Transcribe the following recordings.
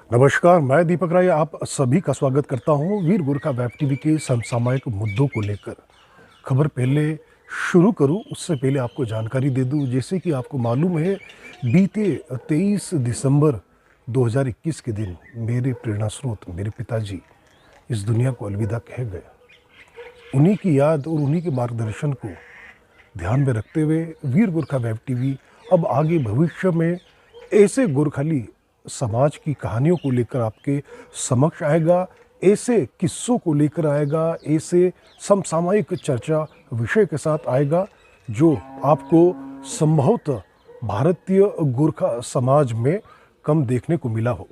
नमस्कार, मैं दीपक राय आप सभी का स्वागत करता हूं वीर गोरखा वेब टीवी के समसामयिक मुद्दों को लेकर। खबर पहले शुरू करूं उससे पहले आपको जानकारी दे दूं, जैसे कि आपको मालूम है बीते 23 दिसंबर 2021 के दिन मेरे प्रेरणा स्रोत मेरे पिताजी इस दुनिया को अलविदा कह गए। उन्हीं की याद और उन्हीं के मार्गदर्शन को ध्यान में रखते हुए वीर गोरखा वेब टीवी अब आगे भविष्य में ऐसे गोरखाली समाज की कहानियों को लेकर आपके समक्ष आएगा, ऐसे किस्सों को लेकर आएगा, ऐसे समसामयिक चर्चा विषय के साथ आएगा जो आपको संभवतः भारतीय गोरखा समाज में कम देखने को मिला हो।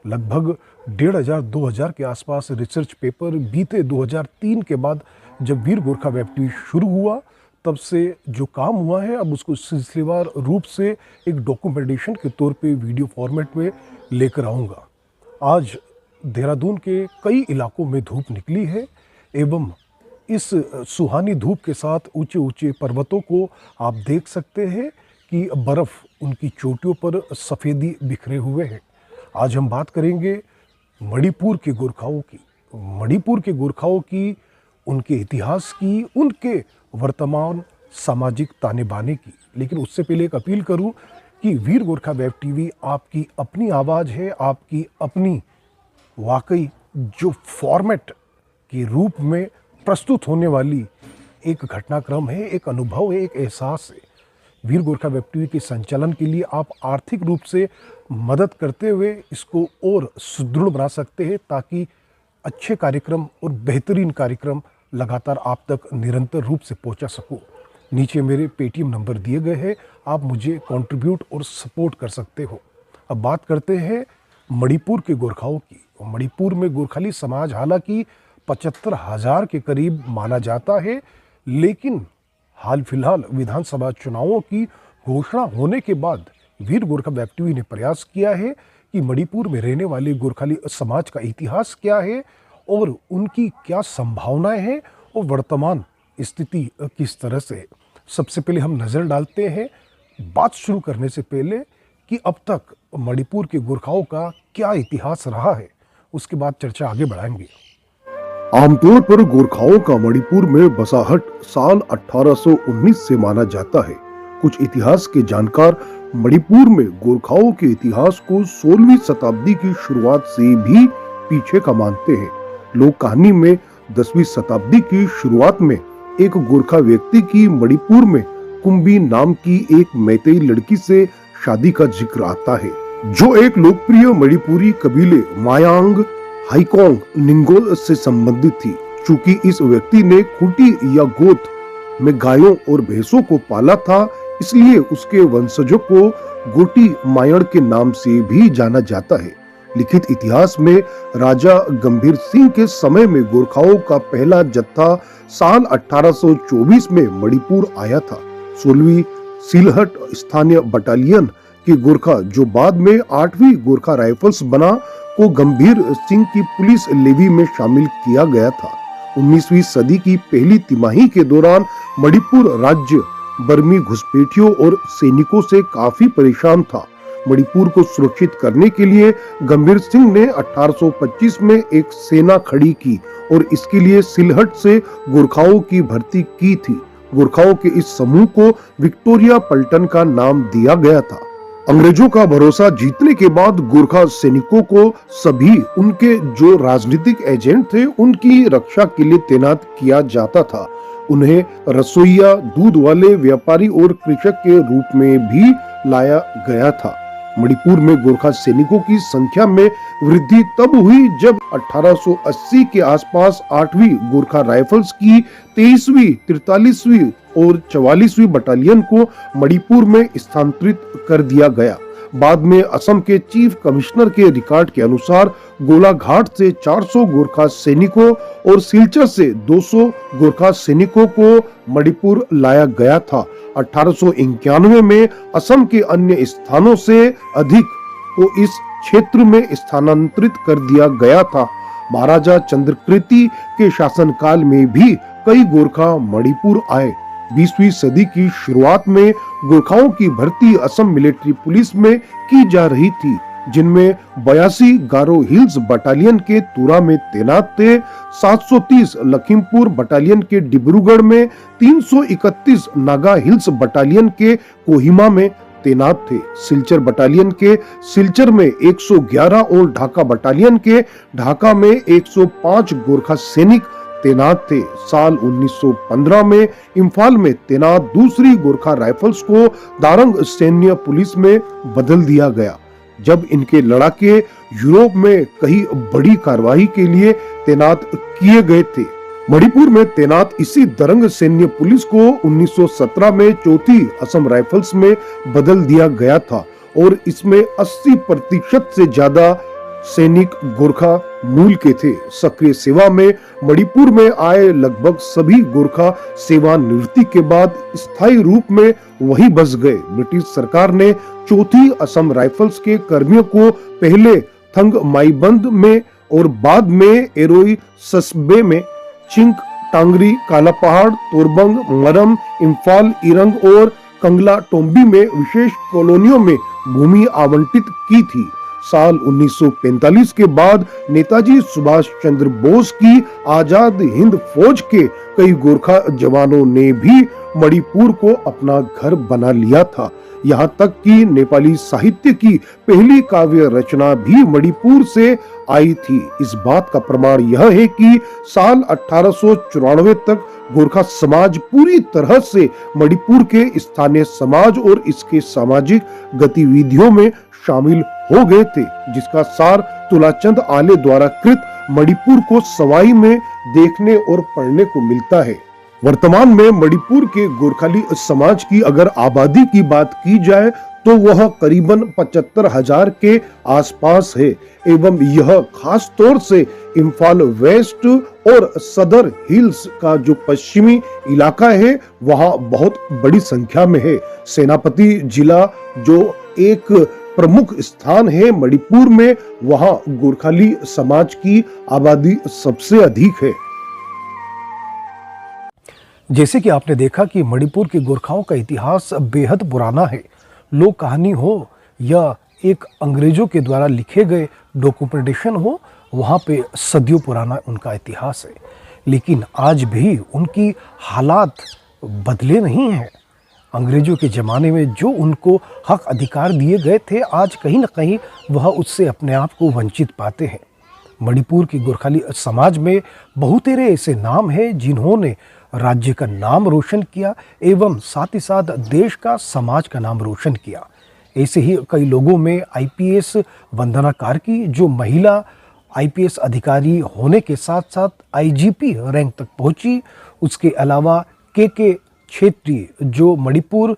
लगभग 1500-2000 के आसपास रिसर्च पेपर बीते 2003 के बाद जब वीर गोरखा वेब टीवी शुरू हुआ तब से जो काम हुआ है अब उसको सिलसिलेवार रूप से एक डॉक्यूमेंटेशन के तौर पे वीडियो फॉर्मेट में लेकर आऊँगा। आज देहरादून के कई इलाकों में धूप निकली है एवं इस सुहानी धूप के साथ ऊंचे ऊंचे पर्वतों को आप देख सकते हैं कि बर्फ़ उनकी चोटियों पर सफ़ेदी बिखरे हुए हैं। आज हम बात करेंगे मणिपुर के गोरखाओं की, उनके इतिहास की, उनके वर्तमान सामाजिक ताने बाने की। लेकिन उससे पहले एक अपील करूं कि वीर गोरखा वेब टीवी आपकी अपनी आवाज़ है, आपकी अपनी वाकई जो फॉर्मेट के रूप में प्रस्तुत होने वाली एक घटनाक्रम है, एक अनुभव है, एक एहसास है। वीर गोरखा वेब टीवी के संचालन के लिए आप आर्थिक रूप से मदद करते हुए इसको और सुदृढ़ बना सकते हैं ताकि अच्छे कार्यक्रम और बेहतरीन कार्यक्रम लगातार आप तक निरंतर रूप से पहुंचा सकूं। नीचे मेरे पेटीएम नंबर दिए गए हैं, आप मुझे कंट्रीब्यूट और सपोर्ट कर सकते हो। अब बात करते हैं मणिपुर के गोरखाओं की। मणिपुर में गोरखाली समाज हालांकि 75,000 के करीब माना जाता है, लेकिन हाल फिलहाल विधानसभा चुनावों की घोषणा होने के बाद वीर गोरखा वेब टीवी ने प्रयास किया है कि मणिपुर में रहने वाले गोरखाली समाज का इतिहास क्या है और उनकी क्या संभावनाएं हैं और वर्तमान स्थिति किस तरह से है। सबसे पहले हम नज़र डालते हैं बात शुरू करने से पहले कि अब तक मणिपुर के गोरखाओं का क्या इतिहास रहा है, उसके बाद चर्चा आगे बढ़ाएंगे। आमतौर पर गोरखाओं का मणिपुर में बसाहट साल 1819 से माना जाता है। कुछ इतिहास के जानकार मणिपुर में गोरखाओं के इतिहास को 16वीं शताब्दी की शुरुआत से भी पीछे का मानते हैं। लोक कहानी में 10वीं शताब्दी की शुरुआत में एक गोरखा व्यक्ति की मणिपुर में कुंभी नाम की एक मैतेई लड़की से शादी का जिक्र आता है, जो एक लोकप्रिय मणिपुरी कबीले मायांग हाइकोंग निंगोल से संबंधित थी। चूंकि इस व्यक्ति ने खूंटी या गोत में गायों और भैंसों को पाला था, इसलिए उसके वंशजों को गोटी मायण के नाम से भी जाना जाता है। लिखित इतिहास में राजा गंभीर सिंह के समय में गोरखाओं का पहला जत्था साल 1824 में मणिपुर आया था। 16वीं सिलहट स्थानीय बटालियन के गोरखा, जो बाद में 8वीं गोरखा राइफल्स बना, को गंभीर सिंह की पुलिस लेवी में शामिल किया गया था। 19वीं सदी की पहली तिमाही के दौरान मणिपुर राज्य बर्मी घुसपैठियों और सैनिकों से काफी परेशान था। मणिपुर को सुरक्षित करने के लिए गंभीर सिंह ने 1825 में एक सेना खड़ी की और इसके लिए सिलहट से गोरखाओं की भर्ती की थी। गोरखाओं के इस समूह को विक्टोरिया पल्टन का नाम दिया गया था। अंग्रेजों का भरोसा जीतने के बाद गोरखा सैनिकों को सभी उनके जो राजनीतिक एजेंट थे उनकी रक्षा के लिए तैनात किया जाता था। उन्हें रसोइया, दूध वाले, व्यापारी और कृषक के रूप में भी लाया गया था। मणिपुर में गोरखा सैनिकों की संख्या में वृद्धि तब हुई जब 1880 के आसपास 8वीं गोरखा राइफल्स की 23वीं, 43वीं और 44वीं बटालियन को मणिपुर में स्थानांतरित कर दिया गया। बाद में असम के चीफ कमिश्नर के रिकॉर्ड के अनुसार गोलाघाट से 400 गोरखा सैनिकों और सिलचर से 200 गोरखा सैनिकों को मणिपुर लाया गया था। 1891 में असम के अन्य स्थानों से अधिक को इस क्षेत्र में स्थानांतरित कर दिया गया था। महाराजा चंद्रकृति के शासनकाल में भी कई गोरखा मणिपुर आए। 20वीं सदी की शुरुआत में गोरखाओं की भर्ती असम मिलिट्री पुलिस में की जा रही थी। जिनमें 82 गारो हिल्स बटालियन के तुरा में तैनात थे, 730 लखीमपुर बटालियन के डिब्रूगढ़ में, 331 नागा हिल्स बटालियन के कोहिमा में तैनात थे। सिलचर बटालियन के सिलचर में 111 और ढाका बटालियन के ढाका में 105 गोरखा सैनिक तैनात थे। साल 1915 में इम्फाल में तैनात दूसरी गोरखा राइफल्स को दारंग सैन्य पुलिस में बदल दिया गया, जब इनके लड़ाके यूरोप में कई बड़ी कार्रवाई के लिए तैनात किए गए थे। मणिपुर में तैनात इसी दरंग सैन्य पुलिस को 1917 में चौथी असम राइफल्स में बदल दिया गया था और इसमें 80% से ज्यादा सैनिक गोरखा मूल के थे। सक्रिय सेवा में मणिपुर में आए लगभग सभी गोरखा सेवानिवृत्ति के बाद स्थायी रूप में वहीं बस गए। ब्रिटिश सरकार ने चौथी असम राइफल्स के कर्मियों को पहले थंग माईबंद में और बाद में एरोई सस्बे में, चिंक, टांगरी, काला पहाड़, तोरबंग, मरम, इम्फाल, इरंग और कंगला टोम्बी में विशेष कॉलोनियों में भूमि आवंटित की थी। साल 1945 के बाद नेताजी सुभाष चंद्र बोस की आजाद हिंद फौज के कई गोरखा जवानों ने भी मणिपुर को अपना घर बना लिया था। यहाँ तक कि नेपाली साहित्य की पहली काव्य रचना भी मणिपुर से आई थी। इस बात का प्रमाण यह है कि साल 1894 तक गोरखा समाज पूरी तरह से मणिपुर के स्थानीय समाज और इसके सामाजिक गतिविधियों में शामिल हो गए थे, जिसका सार तुलाचंद आले द्वारा कृत मणिपुर को सवाई में देखने और पढ़ने को मिलता है। वर्तमान में मणिपुर के गोरखाली समाज की अगर आबादी की बात की जाए तो वह करीबन 75,000 के आसपास है एवं यह खास तौर से इम्फाल वेस्ट और सदर हिल्स का जो पश्चिमी इलाका है वहां बहुत बड़ी संख्या में है। सेनापति जिला जो एक प्रमुख स्थान है मणिपुर में, वहां गोरखाली समाज की आबादी सबसे अधिक है। जैसे कि आपने देखा कि मणिपुर के गोरखाओं का इतिहास बेहद पुराना है। लोक कहानी हो या एक अंग्रेजों के द्वारा लिखे गए डॉक्यूमेंटेशन हो, वहाँ पे सदियों पुराना उनका इतिहास है। लेकिन आज भी उनकी हालात बदले नहीं हैं। अंग्रेजों के ज़माने में जो उनको हक अधिकार दिए गए थे, आज कहीं ना कहीं वह उससे अपने आप को वंचित पाते हैं। मणिपुर की गोरखाली समाज में बहुतेरे ऐसे नाम हैं जिन्होंने राज्य का नाम रोशन किया एवं साथ ही साथ देश का, समाज का नाम रोशन किया। ऐसे ही कई लोगों में आईपीएस वंदना कार्की जो महिला आईपीएस अधिकारी होने के साथ साथ आईजीपी रैंक तक पहुंची। उसके अलावा के क्षेत्रीय जो मणिपुर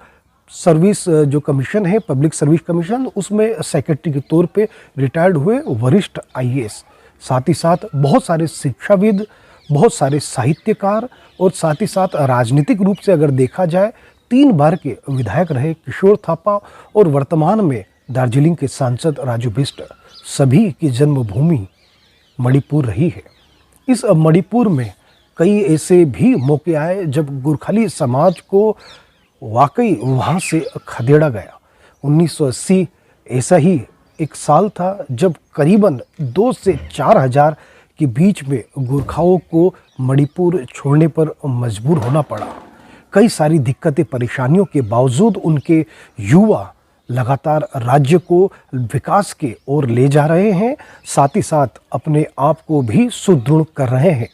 सर्विस जो कमीशन है, पब्लिक सर्विस कमीशन, उसमें सेक्रेटरी के तौर पे रिटायर्ड हुए वरिष्ठ आईएएस। साथ ही साथ बहुत सारे शिक्षाविद, बहुत सारे साहित्यकार और साथ ही साथ राजनीतिक रूप से अगर देखा जाए 3 बार के विधायक रहे किशोर थापा और वर्तमान में दार्जिलिंग के सांसद राजू बिष्ट। सभी की जन्मभूमि मणिपुर रही है। इस मणिपुर में कई ऐसे भी मौके आए जब गोरखाली समाज को वाकई वहाँ से खदेड़ा गया। 1980 ऐसा ही एक साल था जब करीबन 2 से 4 हज़ार के बीच में गोरखाओं को मणिपुर छोड़ने पर मजबूर होना पड़ा। कई सारी दिक्कतें परेशानियों के बावजूद उनके युवा लगातार राज्य को विकास के ओर ले जा रहे हैं, साथ ही साथ अपने आप को भी सुदृढ़ कर रहे हैं।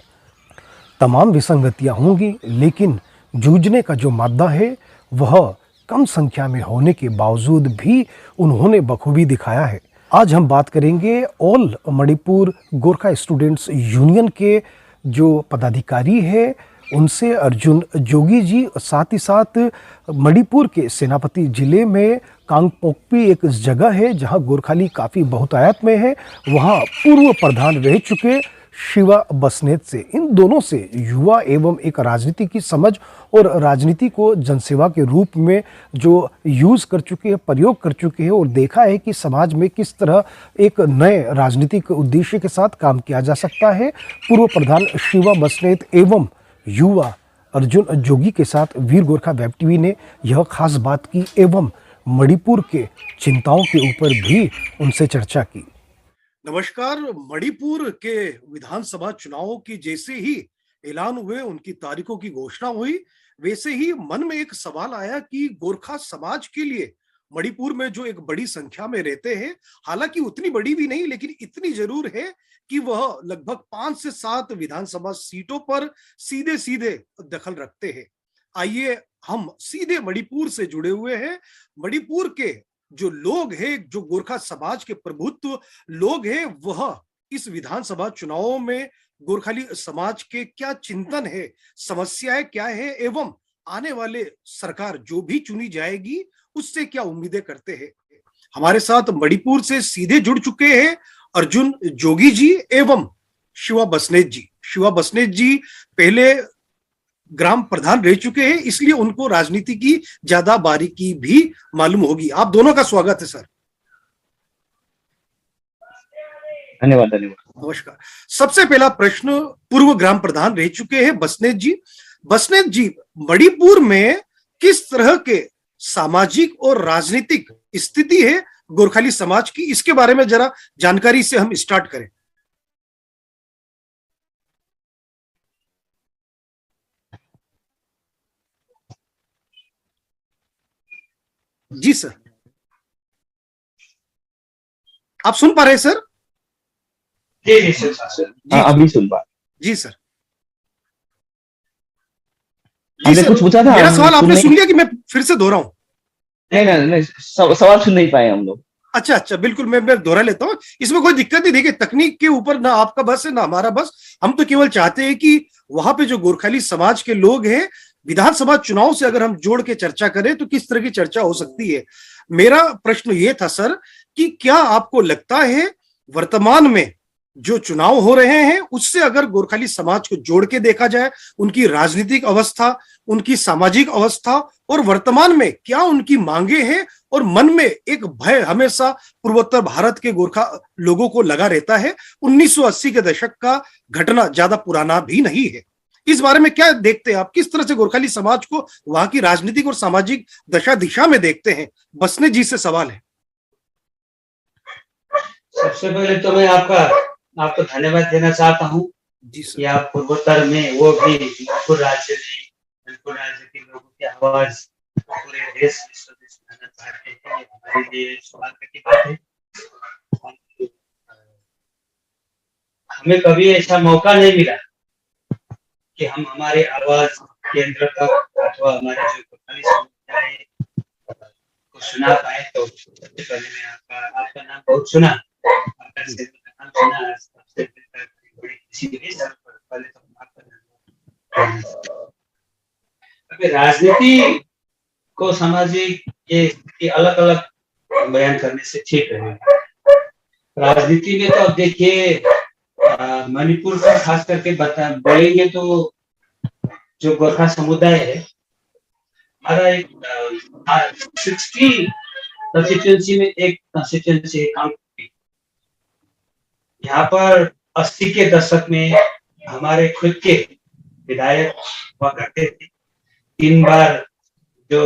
तमाम विसंगतियां होंगी, लेकिन जूझने का जो मादा है वह कम संख्या में होने के बावजूद भी उन्होंने बखूबी दिखाया है। आज हम बात करेंगे all Manipur Gorkha students union के जो पदाधिकारी है उनसे, अर्जुन जोगी जी। साथ ही साथ मणिपुर के सेनापति जिले में कांगपोकपी एक जगह है जहां गोरखाली काफ़ी बहुतायत में है, वहां पूर्व प्रधान रह चुके शिवा बसनेत से। इन दोनों से युवा एवं एक राजनीति की समझ और राजनीति को जनसेवा के रूप में जो यूज़ कर चुके हैं, प्रयोग कर चुके हैं और देखा है कि समाज में किस तरह एक नए राजनीतिक उद्देश्य के साथ काम किया जा सकता है। पूर्व प्रधान शिवा बसनेत एवं युवा अर्जुन जोगी के साथ वीर गोरखा वेब टीवी ने यह खास बात की एवं मणिपुर के चिंताओं के ऊपर भी उनसे चर्चा की। नमस्कार। मणिपुर के विधानसभा चुनावों की जैसे ही ऐलान हुए, उनकी तारीखों की घोषणा हुई, वैसे ही मन में एक सवाल आया कि गोरखा समाज के लिए मणिपुर में जो एक बड़ी संख्या में रहते हैं, हालांकि उतनी बड़ी भी नहीं लेकिन इतनी जरूर है कि वह लगभग 5 से 7 विधानसभा सीटों पर सीधे सीधे दखल रखते हैं। आइए हम सीधे मणिपुर से जुड़े हुए हैं। मणिपुर के जो लोग हैं, जो गोरखा समाज के प्रभुत्व लोग हैं, वह इस विधानसभा चुनावों में गोरखाली समाज के क्या चिंतन है, समस्याएं क्या है, एवं आने वाले सरकार जो भी चुनी जाएगी उससे क्या उम्मीदें करते हैं। हमारे साथ मणिपुर से सीधे जुड़ चुके हैं अर्जुन जोगी जी एवं शिवा बसनेत जी। शिवा बसनेत जी पहले ग्राम प्रधान रह चुके हैं, इसलिए उनको राजनीति की ज्यादा बारीकी भी मालूम होगी। आप दोनों का स्वागत है सर। धन्यवाद धन्यवाद। नमस्कार। सबसे पहला प्रश्न, पूर्व ग्राम प्रधान रह चुके हैं बसनेत जी। बसनेत जी, मणिपुर में किस तरह के सामाजिक और राजनीतिक स्थिति है गोरखाली समाज की, इसके बारे में जरा जानकारी से हम स्टार्ट करें। जी सर, आप सुन पा रहे हैं सर? जी जी सर, हाँ अभी सुन पा। जी सर। हमने कुछ पूछा था, मेरा सवाल आपने सुन लिया कि मैं फिर से दोहराऊं? नहीं, सवाल सुन नहीं पाए हम लोग। अच्छा, बिल्कुल मैं दोहरा लेता हूँ, इसमें कोई दिक्कत नहीं। देखिए, तकनीक के ऊपर ना आपका बस है ना हमारा बस। हम तो केवल चाहते हैं कि वहां पे जो गोरखाली समाज के लोग हैं, विधानसभा चुनाव से अगर हम जोड़ के चर्चा करें तो किस तरह की चर्चा हो सकती है। मेरा प्रश्न ये था सर कि क्या आपको लगता है वर्तमान में जो चुनाव हो रहे हैं उससे अगर गोरखाली समाज को जोड़ के देखा जाए, उनकी राजनीतिक अवस्था, उनकी सामाजिक अवस्था और वर्तमान में क्या उनकी मांगे हैं, और मन में एक भय हमेशा पूर्वोत्तर भारत के गोरखा लोगों को लगा रहता है, 1980 के दशक का घटना ज्यादा पुराना भी नहीं है। इस बारे में क्या देखते हैं आप, किस तरह से गोरखाली समाज को वहां की राजनीतिक और सामाजिक दशा दिशा में देखते हैं? बसने जी से सवाल है। सबसे पहले तो मैं आपको धन्यवाद देना चाहता हूँ कि आप पूर्वोत्तर में, वो भी मणिपुर राज्य के लोगों की आवाज पूरे देश विश्व में सुनाना चाहते हैं। हमारे लिए सौभाग्य की बात है। हमें कभी ऐसा मौका नहीं मिला कि हम हमारी आवाज केंद्र तक अथवा हमारे जो गोरखाली समुदाय को सुना पाए। तो सबसे पहले मैं आपका नाम बहुत सुना, राजनीति को सामाजिक ये अलग अलग बयान करने से ठीक रहेगा। राजनीति में तो अब देखिए, मणिपुर का खास करके बोलेंगे तो जो गोरखा समुदाय है, हमारा एक 60 कंस्टिट्यूंसी में एक कंस्टिट्यूंसी है। यहाँ पर 80 के दशक में हमारे खुद के विधायक हुआ करते थे। 3 बार जो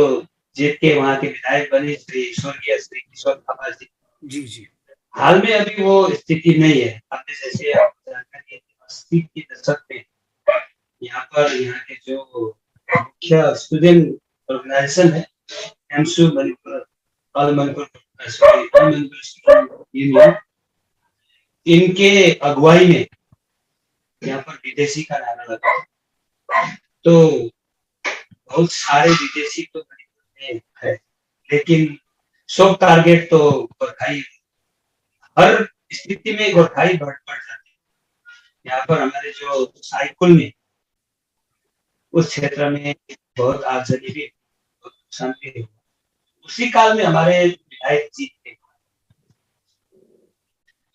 जीत के वहाँ के विधायक बने स्वर्गीय श्री किशोर थापा जी। जी। हाल में अभी वो स्थिति नहीं है। आपने जैसे आपको जानकारी है, 80 के दशक में यहाँ के जो मुख्य स्टूडेंट ऑर्गेनाइजेशन है, एमसू मणिपुर, ऑल मणिपुर यूनियन, इनके अगुवाई में यहाँ पर विदेशी का नारा लगा। तो बहुत सारे विदेशी तो मणिपुर में है, लेकिन सब टारगेट तो गोरखाई, हर स्थिति में गोरखाई बढ़ जाते हैं। यहाँ पर हमारे जो साइकुल में, उस क्षेत्र में बहुत आगजनी भी, बहुत नुकसान भी हुआ। उसी काल में हमारे विधायक जीत थे।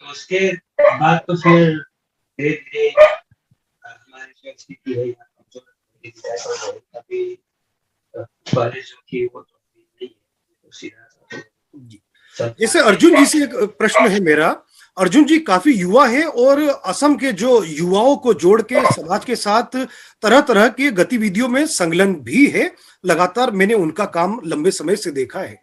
तो उसके बाद तो फिर धीरे धीरे हमारी जो स्थिति है अभी पहले जो थी वो तो नहीं है। जैसे अर्जुन जी से एक प्रश्न है मेरा। अर्जुन जी काफी युवा है और असम के जो युवाओं को जोड़ के समाज के साथ तरह तरह की गतिविधियों में संलग्न भी है। लगातार मैंने उनका काम लंबे समय से देखा है।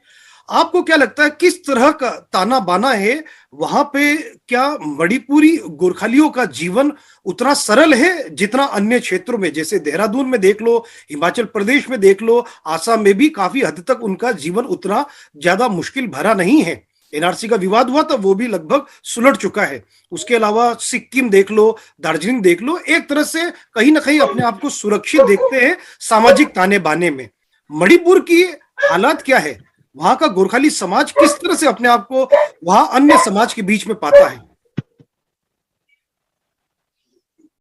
आपको क्या लगता है किस तरह का ताना बाना है वहां पे? क्या मणिपुरी गोरखालियों का जीवन उतना सरल है जितना अन्य क्षेत्रों में, जैसे देहरादून में देख लो, हिमाचल प्रदेश में देख लो, आसाम में भी काफी हद तक उनका जीवन उतना ज्यादा मुश्किल भरा नहीं है? एनआरसी का विवाद हुआ था, वो भी लगभग सुलट चुका है। उसके अलावा सिक्किम देख लो, दार्जिलिंग देख लो, एक तरह से कहीं ना कहीं अपने आप को सुरक्षित देखते हैं सामाजिक ताने बाने में। मणिपुर की हालात क्या है? वहां का गोरखाली समाज किस तरह से अपने आप को वहां अन्य समाज के बीच में पाता है?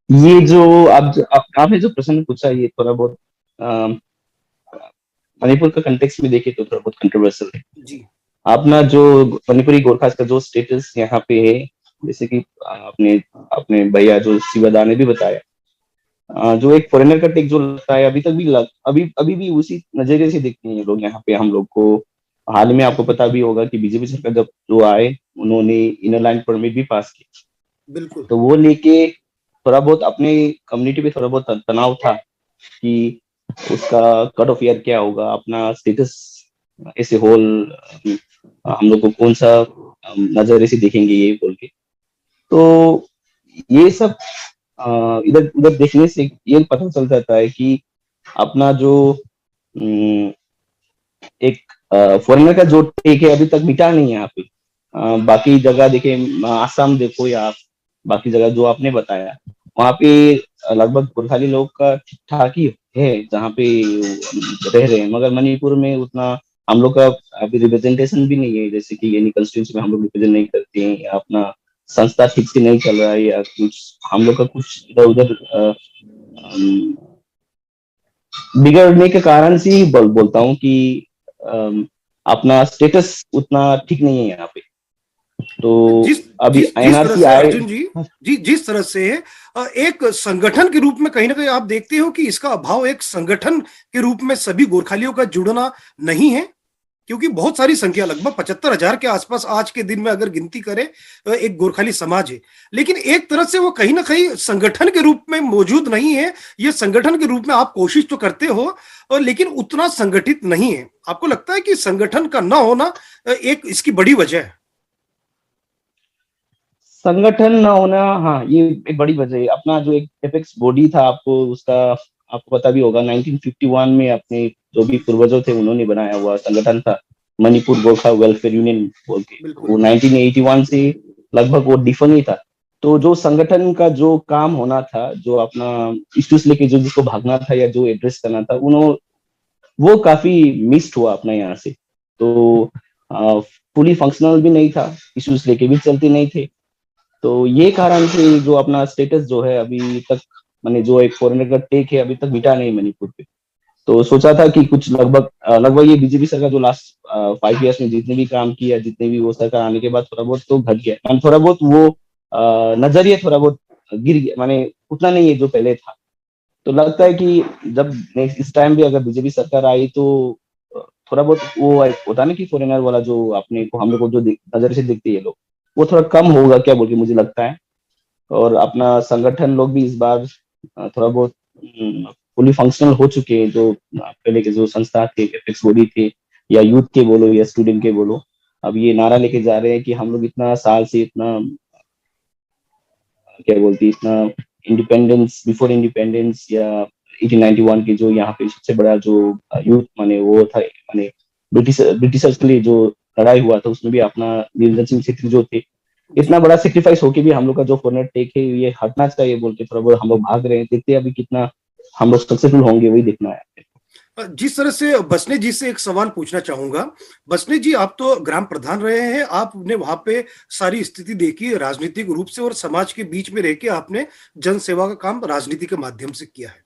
ये जो आपने जो प्रश्न पूछा, ये थोड़ा बहुत अम, मणिपुर का कंटेक्स्ट में देखे तो थोड़ा बहुत कंट्रोवर्शियल है। जी अपना जो मणिपुरी गोरखा का जो स्टेटस यहाँ पे है, जैसे कि अपने अपने भैया जो शिवदा ने भी बताया, जो एक फॉरेनर का टेक जो लगता है, अभी तक भी अभी भी उसी नजरिए से देखते हैं ये लोग यहाँ पे हम लोग को। हाल में आपको पता भी होगा कि बीजेपी सरकार जब जो आए, उन्होंने इनर लाइन परमिट भी पास की, बिल्कुल। तो वो लेके थोड़ा बहुत अपने कम्युनिटी पे थोड़ा बहुत तनाव था कि उसका कट ऑफ ईयर क्या होगा, अपना स्टेटस ऐसे होल हम लोग को कौन सा नजरिए से देखेंगे ये बोल के। तो ये सब इधर उधर देखने से ये पता चल जाता है कि अपना जो एक फॉरेनर का जो टेक है अभी तक मिटा नहीं है यहाँ पे। बाकी जगह देखे, आसाम देखो या बाकी जगह जो आपने बताया, वहाँ पे लगभग गोरखाली लोग का ठीक ठाक ही है जहाँ पे रह रहे हैं, मगर मणिपुर में उतना हम लोग का अभी रिप्रेजेंटेशन भी नहीं है। जैसे कि यानी कंस्टिट्यूंसी में हम लोग रिप्रेजेंट नहीं करते हैं, या अपना संस्था ठीक से नहीं चल रहा है, या कुछ हम लोग का कुछ इधर उधर बिगड़ने के कारण से ही बोलता हूँ कि अपना स्टेटस उतना ठीक नहीं है यहाँ पे। तो जिस अभी जिस जिस तरह एनआरसी से आए। अर्जुन जी जिस तरह से एक संगठन के रूप में कहीं ना कहीं आप देखते हो कि इसका अभाव एक संगठन के रूप में सभी गोरखालियों का जुड़ना नहीं है, क्योंकि बहुत सारी संख्या, लगभग 75,000 के आसपास आज के दिन में अगर गिनती करें, एक गोरखाली समाज है, लेकिन एक तरह से वो कहीं ना कहीं संगठन के रूप में मौजूद नहीं है। ये संगठन के रूप में आप कोशिश तो करते हो, और लेकिन उतना संगठित नहीं है। आपको लगता है कि संगठन का ना होना एक इसकी बड़ी वजह है? संगठन ना होना, हाँ, ये एक बड़ी वजह है। अपना जो एक एपेक्स बॉडी था, आपको पता भी होगा, 1951 में अपने जो भी पूर्वजों थे उन्होंने बनाया हुआ संगठन था, मणिपुर गोरखा वेलफेयर यूनियन बोल के। वो 1981 से लगभग वो डिफन ही था। तो जो संगठन का जो काम होना था, जो अपना इश्यूज लेके जो जिसको भागना था या जो एड्रेस करना था, वो काफी मिस्ड हुआ अपना यहाँ से। तो फुली फंक्शनल भी नहीं था, इश्यूज लेके भी चलते नहीं थे। तो ये कारण से जो अपना स्टेटस जो है अभी तक, मैंने जो एक फॉरेनर का टेक है अभी तक मिटा नहीं मणिपुर पे। तो सोचा था कि कुछ लगभग ये बीजेपी सरकार जो लास्ट 5 इयर्स में जितने भी काम किया, जितने भी वो सरकार आने के बाद थोड़ा बहुत तो घट गया, थोड़ा बहुत वो नजरिया थोड़ा बहुत गिर गया, माने उतना नहीं है जो पहले था। तो लगता है कि जब नेक्स्ट इस टाइम भी अगर बीजेपी सरकार आई तो थोड़ा बहुत वो होता है ना कि फॉरेनर वाला जो अपने को हम लोग को जो नजर से देखते हैं लोग, वो थोड़ा कम होगा क्या बोल के मुझे लगता है। और अपना संगठन लोग भी इस बार थोड़ा बहुत फुली फंक्शनल हो चुके हैं। जो पहले के जो संस्था थे, एपेक्स बॉडी थे, या यूथ के बोलो या स्टूडेंट के बोलो, अब ये नारा लेके जा रहे हैं कि हम लोग इतना साल से इतना क्या बोलती, इतना इंडिपेंडेंस, बिफोर इंडिपेंडेंस या 1891 की जो यहाँ पे सबसे बड़ा जो यूथ माने वो था, माने ब्रिटिशर्स के लिए जो लड़ाई हुआ था, उसमें भी अपना निरंजन सिंह छेत्री जो थे, इतना बड़ा सेक्रीफाइस होके भी हम लोग का जो फॉरनर टेक है ये हटना चाहिए बोल के थोड़ा बहुत हम लोग भाग रहे हैं। देखते हैं अभी कितना हम लोग सक्सेसफुल होंगे, वही देखना है। जिस तरह से बसने जी से एक सवाल पूछना चाहूंगा। बसने जी, आप तो ग्राम प्रधान रहे हैं, आपने वहां पे सारी स्थिति देखी राजनीतिक रूप से, और समाज के बीच में रह के आपने जन सेवा का काम राजनीति के माध्यम से किया है।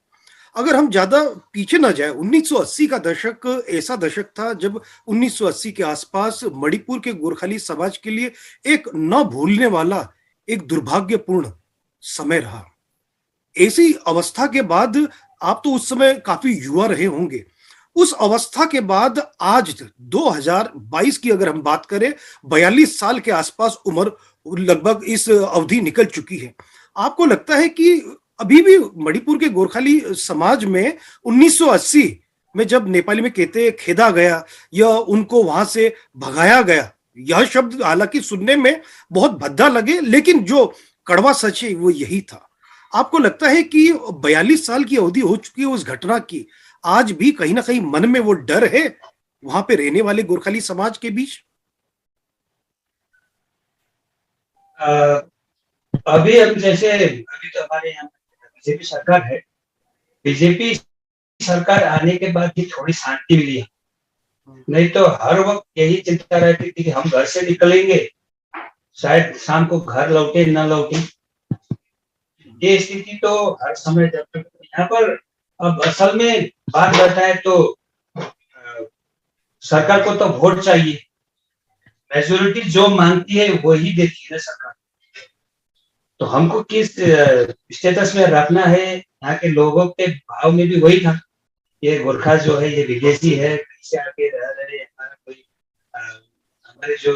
अगर हम ज्यादा पीछे ना जाए, 1980 का दशक ऐसा दशक था जब 1980 के आसपास मणिपुर के गोरखाली समाज के लिए एक न भूलने वाला, एक दुर्भाग्यपूर्ण समय रहा। ऐसी अवस्था के बाद, आप तो उस समय काफी युवा रहे होंगे, उस अवस्था के बाद आज 2022 की अगर हम बात करें, 42 साल के आसपास उम्र लगभग इस अवधि निकल चुकी है। आपको लगता है कि अभी भी मणिपुर के गोरखाली समाज में 1980 में जब नेपाली में कहते हैं खेदा गया या उनको वहां से भगाया गया, यह शब्द हालांकि सुनने में बहुत भद्दा लगे, लेकिन जो कड़वा सच है वो यही था। आपको लगता है कि 42 साल की अवधि हो चुकी है उस घटना की, आज भी कहीं ना कहीं मन में वो डर है वहां पे रहने वाले गोरखाली समाज के बीच? अ, अभी हम जैसे अभी तो हमारे यहाँ बीजेपी सरकार है। बीजेपी सरकार आने के बाद ही थोड़ी शांति मिली है। नहीं तो हर वक्त यही चिंता रहती थी कि हम घर से निकलेंगे, शायद शाम को घर लौटे न लौटे। ये स्थिति तो हर समय जब तक यहाँ पर, अब असल में बात बताए तो सरकार को तो वोट चाहिए, मेजोरिटी जो मांगती है वही देती है ना सरकार। तो हमको किस स्टेटस में रखना है, यहाँ के लोगों के भाव में भी वही था। ये गोरखा जो है ये विदेशी है, कैसे आके रह रहे हैं, हमारा कोई हमारे जो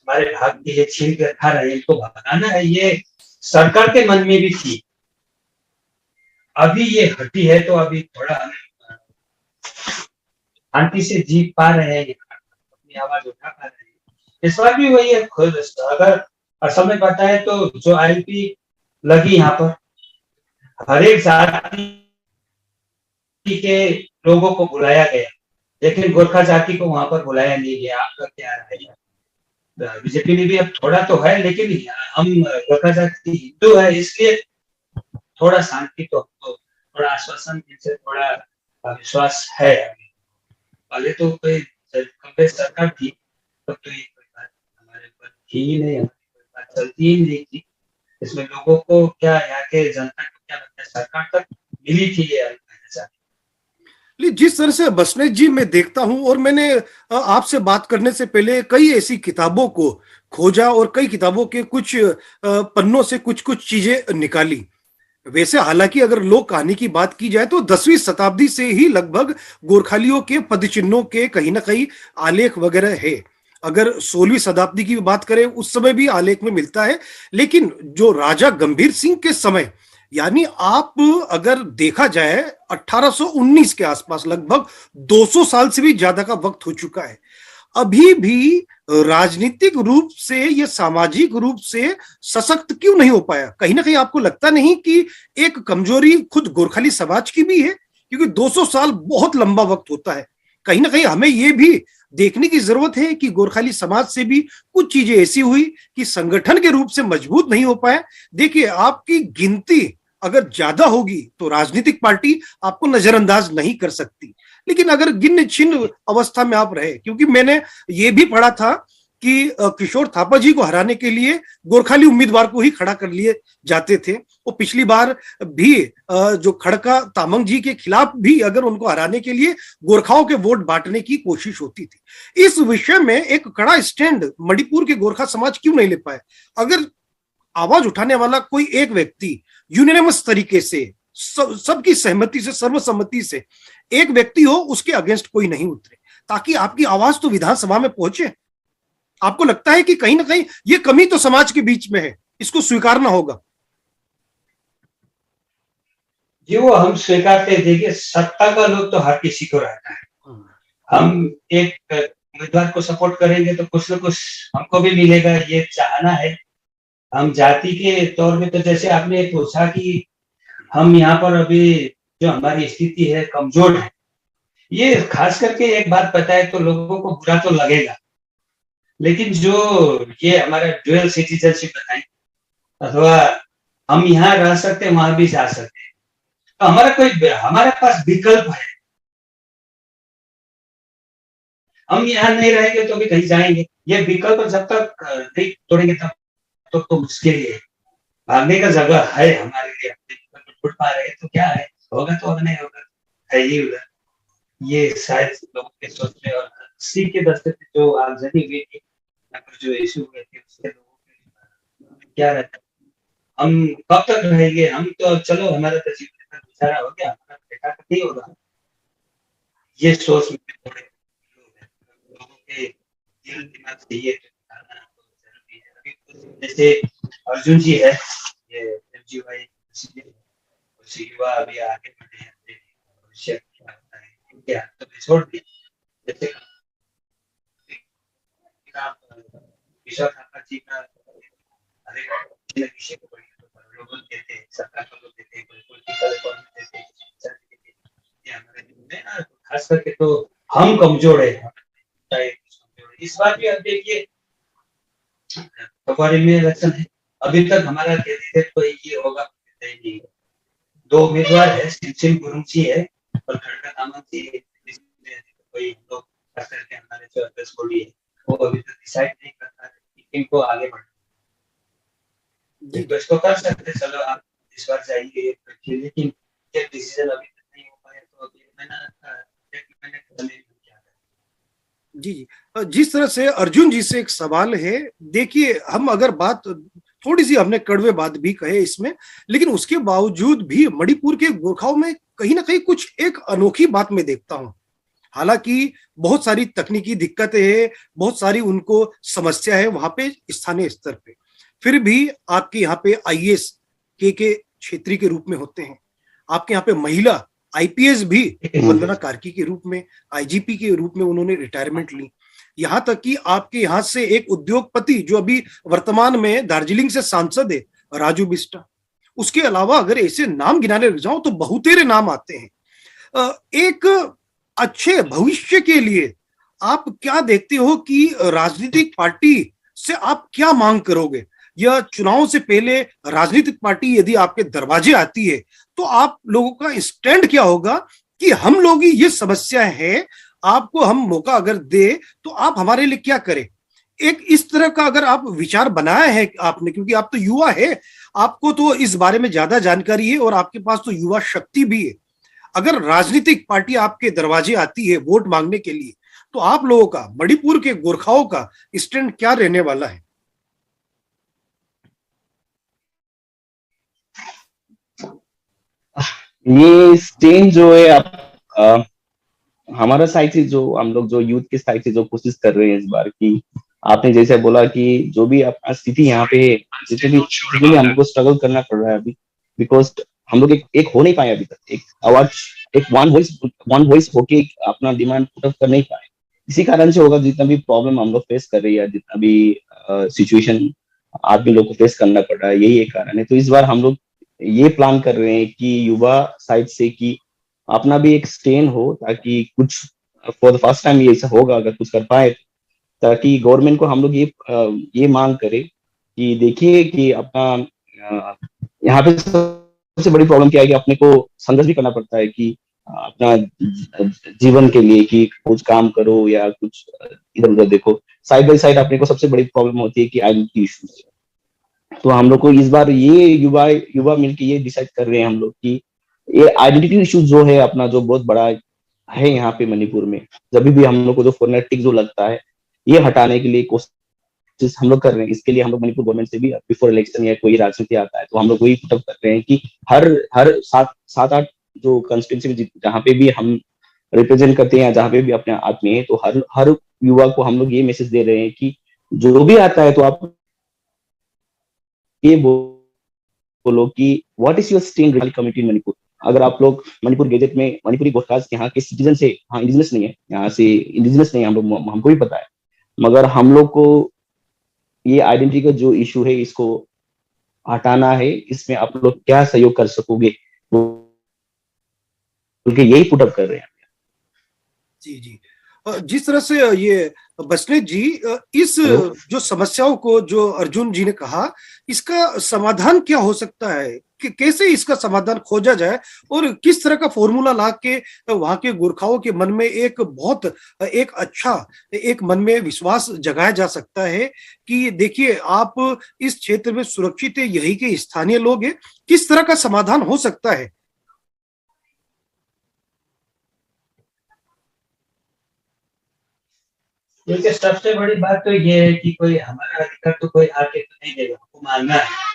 हमारे भाग की ये छीन के खा रहे हैं, इनको भगाना है, ये सरकार के मन में भी थी। अभी ये हटी है तो अभी थोड़ा हम शांति से जी पा रहे हैं, अपनी आवाज उठा पा रहे हैं। इस बार भी वही है, खुद अगर असल में पता है तो जो आईपी लगी यहाँ पर हर एक जाति के लोगों को बुलाया गया, लेकिन गोरखा जाति को वहां पर बुलाया नहीं गया। आपका क्या राय है? बीजेपी में भी अब थोड़ा तो है, लेकिन हम गोरखा जाति हिंदू है, इसलिए थोड़ा शांति तो हमको, थोड़ा आश्वासन, इनसे थोड़ा विश्वास है। अभी पहले तो कोई कांग्रेस सरकार थी तब तो ये कोई बात हमारे ऊपर थी ही नहीं, हमारी कोई बात चलती ही नहीं थी। इसमें लोगों को क्या, यहाँ के जनता को क्या लगता है, सरकार तक मिली थी ये जिस तरह से बसनेत जी मैं देखता हूं, और मैंने आपसे बात करने से पहले कई ऐसी किताबों को खोजा और कई किताबों के कुछ पन्नों से कुछ कुछ चीजें निकाली। वैसे हालांकि अगर लोक कहानी की बात की जाए तो 10वीं शताब्दी से ही लगभग गोरखालियों के पदचिन्हों के कहीं ना कहीं आलेख वगैरह है। अगर 16वीं शताब्दी की बात करें उस समय भी आलेख में मिलता है, लेकिन जो राजा गंभीर सिंह के समय, यानी आप अगर देखा जाए 1819 के आसपास, लगभग 200 साल से भी ज्यादा का वक्त हो चुका है, अभी भी राजनीतिक रूप से या सामाजिक रूप से सशक्त क्यों नहीं हो पाया? कहीं ना कहीं आपको लगता नहीं कि एक कमजोरी खुद गोरखाली समाज की भी है? क्योंकि 200 साल बहुत लंबा वक्त होता है। कहीं ना कहीं हमें यह भी देखने की जरूरत है कि गोरखाली समाज से भी कुछ चीजें ऐसी हुई कि संगठन के रूप से मजबूत नहीं हो पाए। देखिए, आपकी गिनती अगर ज्यादा होगी तो राजनीतिक पार्टी आपको नजरअंदाज नहीं कर सकती, लेकिन अगर गिन छिन्न अवस्था में आप रहे, क्योंकि मैंने ये भी पढ़ा था कि किशोर थापा जी को हराने के लिए गोरखाली उम्मीदवार को ही खड़ा कर लिए जाते थे। वो पिछली बार भी जो खड़का तामंग जी के खिलाफ भी अगर उनको हराने के लिए गोरखाओं के वोट बांटने की कोशिश होती थी। इस विषय में एक कड़ा स्टैंड मणिपुर के गोरखा समाज क्यों नहीं ले पाए? अगर आवाज उठाने वाला कोई एक व्यक्ति यूनिनमस तरीके से, सबकी सहमति से, सर्वसम्मति से एक व्यक्ति हो, उसके अगेंस्ट कोई नहीं उतरे, ताकि आपकी आवाज तो विधानसभा में पहुंचे। आपको लगता है कि कहीं ना कहीं ये कमी तो समाज के बीच में है, इसको स्वीकारना होगा? जी, वो हम स्वीकारते हैं। देखिए, सत्ता का लोग तो हर किसी को रहता है। हम एक उम्मीदवार को सपोर्ट करेंगे तो कुछ न कुछ हमको भी मिलेगा, ये चाहना है। हम जाति के तौर में तो जैसे आपने पूछा कि हम यहाँ पर अभी जो हमारी स्थिति है कमजोर है, ये खास करके एक बात पता है तो लोगों को बुरा तो लगेगा, लेकिन जो ये हमारा ड्यूअल सिटीजनशिप बताएं, अथवा हम यहाँ रह सकते हैं वहां भी जा सकते हैं, तो हमारे पास विकल्प है। हम यहाँ नहीं रहेंगे तो भी कहीं जाएंगे, ये विकल्प जब तक नहीं तोड़ेंगे तब तो मुश्किल ही है। भागने का जगह है हमारे लिए, उठ पा रहे तो क्या है, होगा तो अब नहीं होगा, है ही उधर। ये शायद लोगों के सोच में, और 80 के दशक में जो आगजनी हुई थी, जो इशू हुए थे, उसके लोगों के क्या रहता है, हम कब तक रहेंगे? हम तो चलो हमारा तो जीवन गुजारा हो गया, हमारा बेटा का नहीं होगा, ये सोच में थोड़े लोगों के दिल दिमाग से ये जरूरी है। अभी जैसे अर्जुन जी है, ये एमजीवाई युवा अभी आगे बढ़े हैं भविष्य जी का हर एक विषय को लोग देते हैं, सरकार को लोग देते हैं, पॉलिटिकल रिफॉर्म देते हैं, ये हमारे में ना खास करके तो हम कमजोर है। इस बार भी अब देखिए फरवरी में इलेक्शन है, अभी तक हमारा कैंडिडेट कोई ये होगा नहीं। 2 उम्मीदवार है, सिंचिन गुरुंगची है और खड़का दामन जी है। कोई लोग खास करके हमारे जो अध्यक्ष बॉडी है वो अभी तक डिसाइड नहीं करता है कि इनको आगे बढ़ना। बस तो कर सकते, चलो आप इस बार जाइए, लेकिन ये डिसीजन अभी तक नहीं हो पाया, तो अभी मैंने क्या जी जी। जिस तरह से अर्जुन जी से एक सवाल है, देखिए हम अगर बात थोड़ी सी हमने कड़वे बात भी कहे इसमें, लेकिन उसके बावजूद भी मणिपुर के गोरखाओं में कहीं ना कहीं कुछ एक अनोखी बात मैं देखता हूं। हालांकि बहुत सारी तकनीकी दिक्कतें हैं, बहुत सारी उनको समस्या है वहां पे स्थानीय स्तर पे, फिर भी आपके यहाँ पे आईएएस के क्षेत्रीय के रूप में होते हैं, आपके यहाँ पे महिला आईपीएस भी वंदना कार्की के रूप में, आईजीपी के रूप में उन्होंने रिटायरमेंट ली। यहाँ तक कि आपके यहाँ से एक उद्योगपति जो अभी वर्तमान में दार्जिलिंग से सांसद है, राजू बिस्टा। उसके अलावा अगर ऐसे नाम गिनाने लग जाओ तो बहुतेरे नाम आते हैं। एक अच्छे भविष्य के लिए आप क्या देखते हो कि राजनीतिक पार्टी से आप क्या मांग करोगे, या चुनाव से पहले राजनीतिक पार्टी यदि आपके दरवाजे आती है तो आप लोगों का स्टैंड क्या होगा कि हम लोग ही ये समस्या है, आपको हम मौका अगर दे तो आप हमारे लिए क्या करें? एक इस तरह का अगर आप विचार बनाया है आपने, क्योंकि आप तो युवा है, आपको तो इस बारे में ज्यादा जानकारी है और आपके पास तो युवा शक्ति भी है। अगर राजनीतिक पार्टी आपके दरवाजे आती है वोट मांगने के लिए, तो आप लोगों का, मणिपुर के गोरखाओं का स्टैंड क्या रहने वाला है? ये स्टेन जो है आप हमारा साइड से जो हम लोग जो यूथ के साइड से जो कोशिश कर रहे हैं इस बार की, आपने जैसे बोला कि जो भी अपना स्थिति यहाँ पे है, जितने भी हमको स्ट्रगल करना पड़ रहा है अभी, बिकॉज हम लोग एक हो नहीं पाए अभी तक, एक आवाज, एक वन वॉइस होके अपना डिमांड पुट अप कर नहीं पाए। इसी कारण से होगा जितना भी प्रॉब्लम हम लोग फेस कर रही है, जितना भी सिचुएशन आदमी लोग को फेस करना पड़ रहा है, यही एक कारण है। तो इस बार हम लोग ये प्लान कर रहे हैं कि युवा साइड से कि अपना भी एक स्टेन हो, ताकि कुछ फॉर द फर्स्ट टाइम ये ऐसा होगा अगर कुछ कर पाए, ताकि गवर्नमेंट को हम लोग ये मांग करें कि देखिए कि अपना यहाँ पे सबसे बड़ी प्रॉब्लम क्या है कि अपने को संघर्ष भी करना पड़ता है कि अपना जीवन के लिए, कि कुछ काम करो या कुछ इधर उधर देखो, साइड बाई साइड अपने को सबसे बड़ी प्रॉब्लम होती है कि आइडेंटिटी इश्यूज। तो हम लोग को इस बार ये युवा मिलकर ये डिसाइड कर रहे हैं हम लोग कि ये आइडेंटिटी इश्यूज जो है अपना, जो बहुत बड़ा है यहाँ पे मणिपुर में, जब भी हम लोग को जो फोनेटिक जो लगता है, ये हटाने के लिए कोशिश हम लोग कर रहे हैं। इसके लिए हम लोग मणिपुर गवर्नमेंट से भी बिफोर इलेक्शन या कोई राजनीति आता है तो हम लोग वही पुटअप कर रहे हैं कि हर 7-8 जो कंस्टिट्यूंसी जहाँ पे भी हम रिप्रेजेंट करते हैं, जहाँ पे भी अपने आदमी है, तो हर युवा को हम लोग ये मैसेज दे रहे हैं कि जो भी आता है तो आप ये बोलो कि what is your stand community in Manipur. अगर आप लोग मणिपुर गैजेट में मणिपुरी गोरखास यहाँ के सिटीजन से, हाँ इंडिजिनस नहीं है, यहाँ से इंडिजिनस नहीं है हम लोग, हमको भी पता है, मगर हम लोग को ये आइडेंटिटी का जो इशू है इसको हटाना है, इसमें आप लोग क्या सहयोग कर सकोगे, क्योंकि यही पुटअप कर रहे हैं। जी जी। जिस तरह से ये बसनेत जी, इस जो समस्याओं को जो अर्जुन जी ने कहा, इसका समाधान क्या हो सकता है, कि कैसे इसका समाधान खोजा जाए और किस तरह का फॉर्मूला ला के वहां के गोरखाओं के मन में एक मन में विश्वास जगाया जा सकता है कि देखिए आप इस क्षेत्र में सुरक्षित है, यही के स्थानीय लोग हैं, किस तरह का समाधान हो सकता है? क्योंकि सबसे बड़ी बात तो ये है कि कोई हमारा अधिकार तो कोई आके तो नहीं देगा, हमको मांगना है।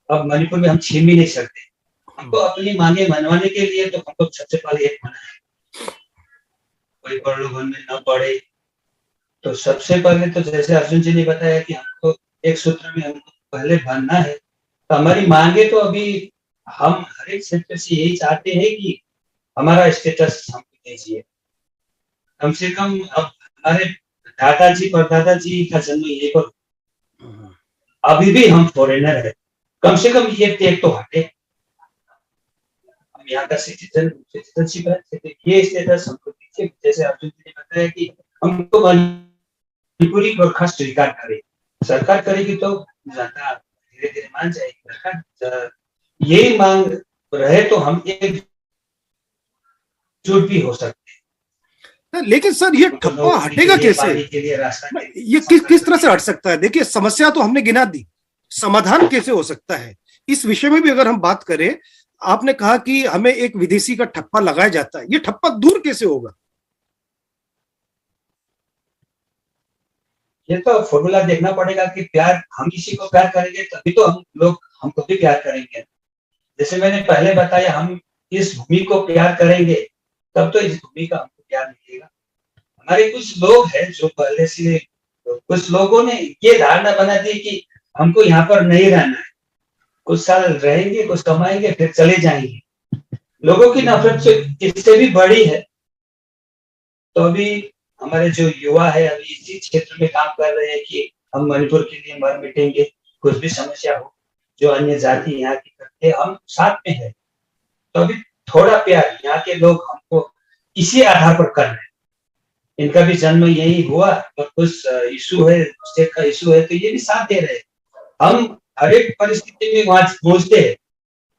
अब मणिपुर में हम छीन भी नहीं सकते, हमको अपनी मांगे मनवाने के लिए तो हमको सबसे पहले एक होना है, कोई प्रलोभन में न पड़े। तो सबसे पहले तो जैसे अर्जुन जी ने बताया कि हमको एक सूत्र में हमको पहले बनना है। तो हमारी मांगे तो अभी हम हर एक क्षेत्र से यही चाहते हैं कि हमारा स्टेटस हमको दीजिए। कम से कम अब हमारे दादाजी परदादाजी का जन्म यहीं पर, अभी भी हम फॉरेनर है, कम से कम ये एक तो हटे, हम यहाँ का सिटीजनशिप है, ये स्टेटस हमको दीजिए। जैसे अर्जुन जी ने बताया कि हमको मणिपुरी गोरखा स्वीकार करे, सरकार करेगी तो जनता धीरे धीरे मान जाएगी। सरकार यही मांग रहे तो हम एकजुट भी हो सकते। लेकिन सर ये ठप्पा हटेगा कैसे? ये किस तरह से हट सकता है? देखिए समस्या तो हमने गिना दी, समाधान कैसे हो सकता है इस विषय में भी अगर हम बात करें, आपने कहा कि हमें एक विदेशी का ठप्पा लगाया जाता है, ये ठप्पा दूर कैसे होगा? ये तो फॉर्मूला देखना पड़ेगा कि प्यार, हम किसी को प्यार करेंगे तभी तो हम लोग हमको भी प्यार करेंगे। जैसे मैंने पहले बताया, हम इस भूमि को प्यार करेंगे तब तो इस भूमि का हमको प्यार मिलेगा। हमारे कुछ लोग हैं जो पहले से, कुछ लोगों ने ये धारणा बना दी कि हमको यहाँ पर नहीं रहना है, कुछ साल रहेंगे, कुछ कमाएंगे, फिर चले जाएंगे। लोगों की नफरत से इससे भी बड़ी है। तो अभी हमारे जो युवा है अभी इसी क्षेत्र में काम कर रहे हैं कि हम मणिपुर के लिए मर मिटेंगे, कुछ भी समस्या हो, जो अन्य जाति यहाँ की करते हैं हम साथ में है। तो अभी थोड़ा प्यार यहाँ के लोग हमको इसी आधार पर कर रहे हैं। इनका भी जन्म यही हुआ और कुछ इशू है, स्टेट का इशू है, तो ये भी साथ दे रहे हैं। हम हर एक परिस्थिति में वहां पहुंचते हैं,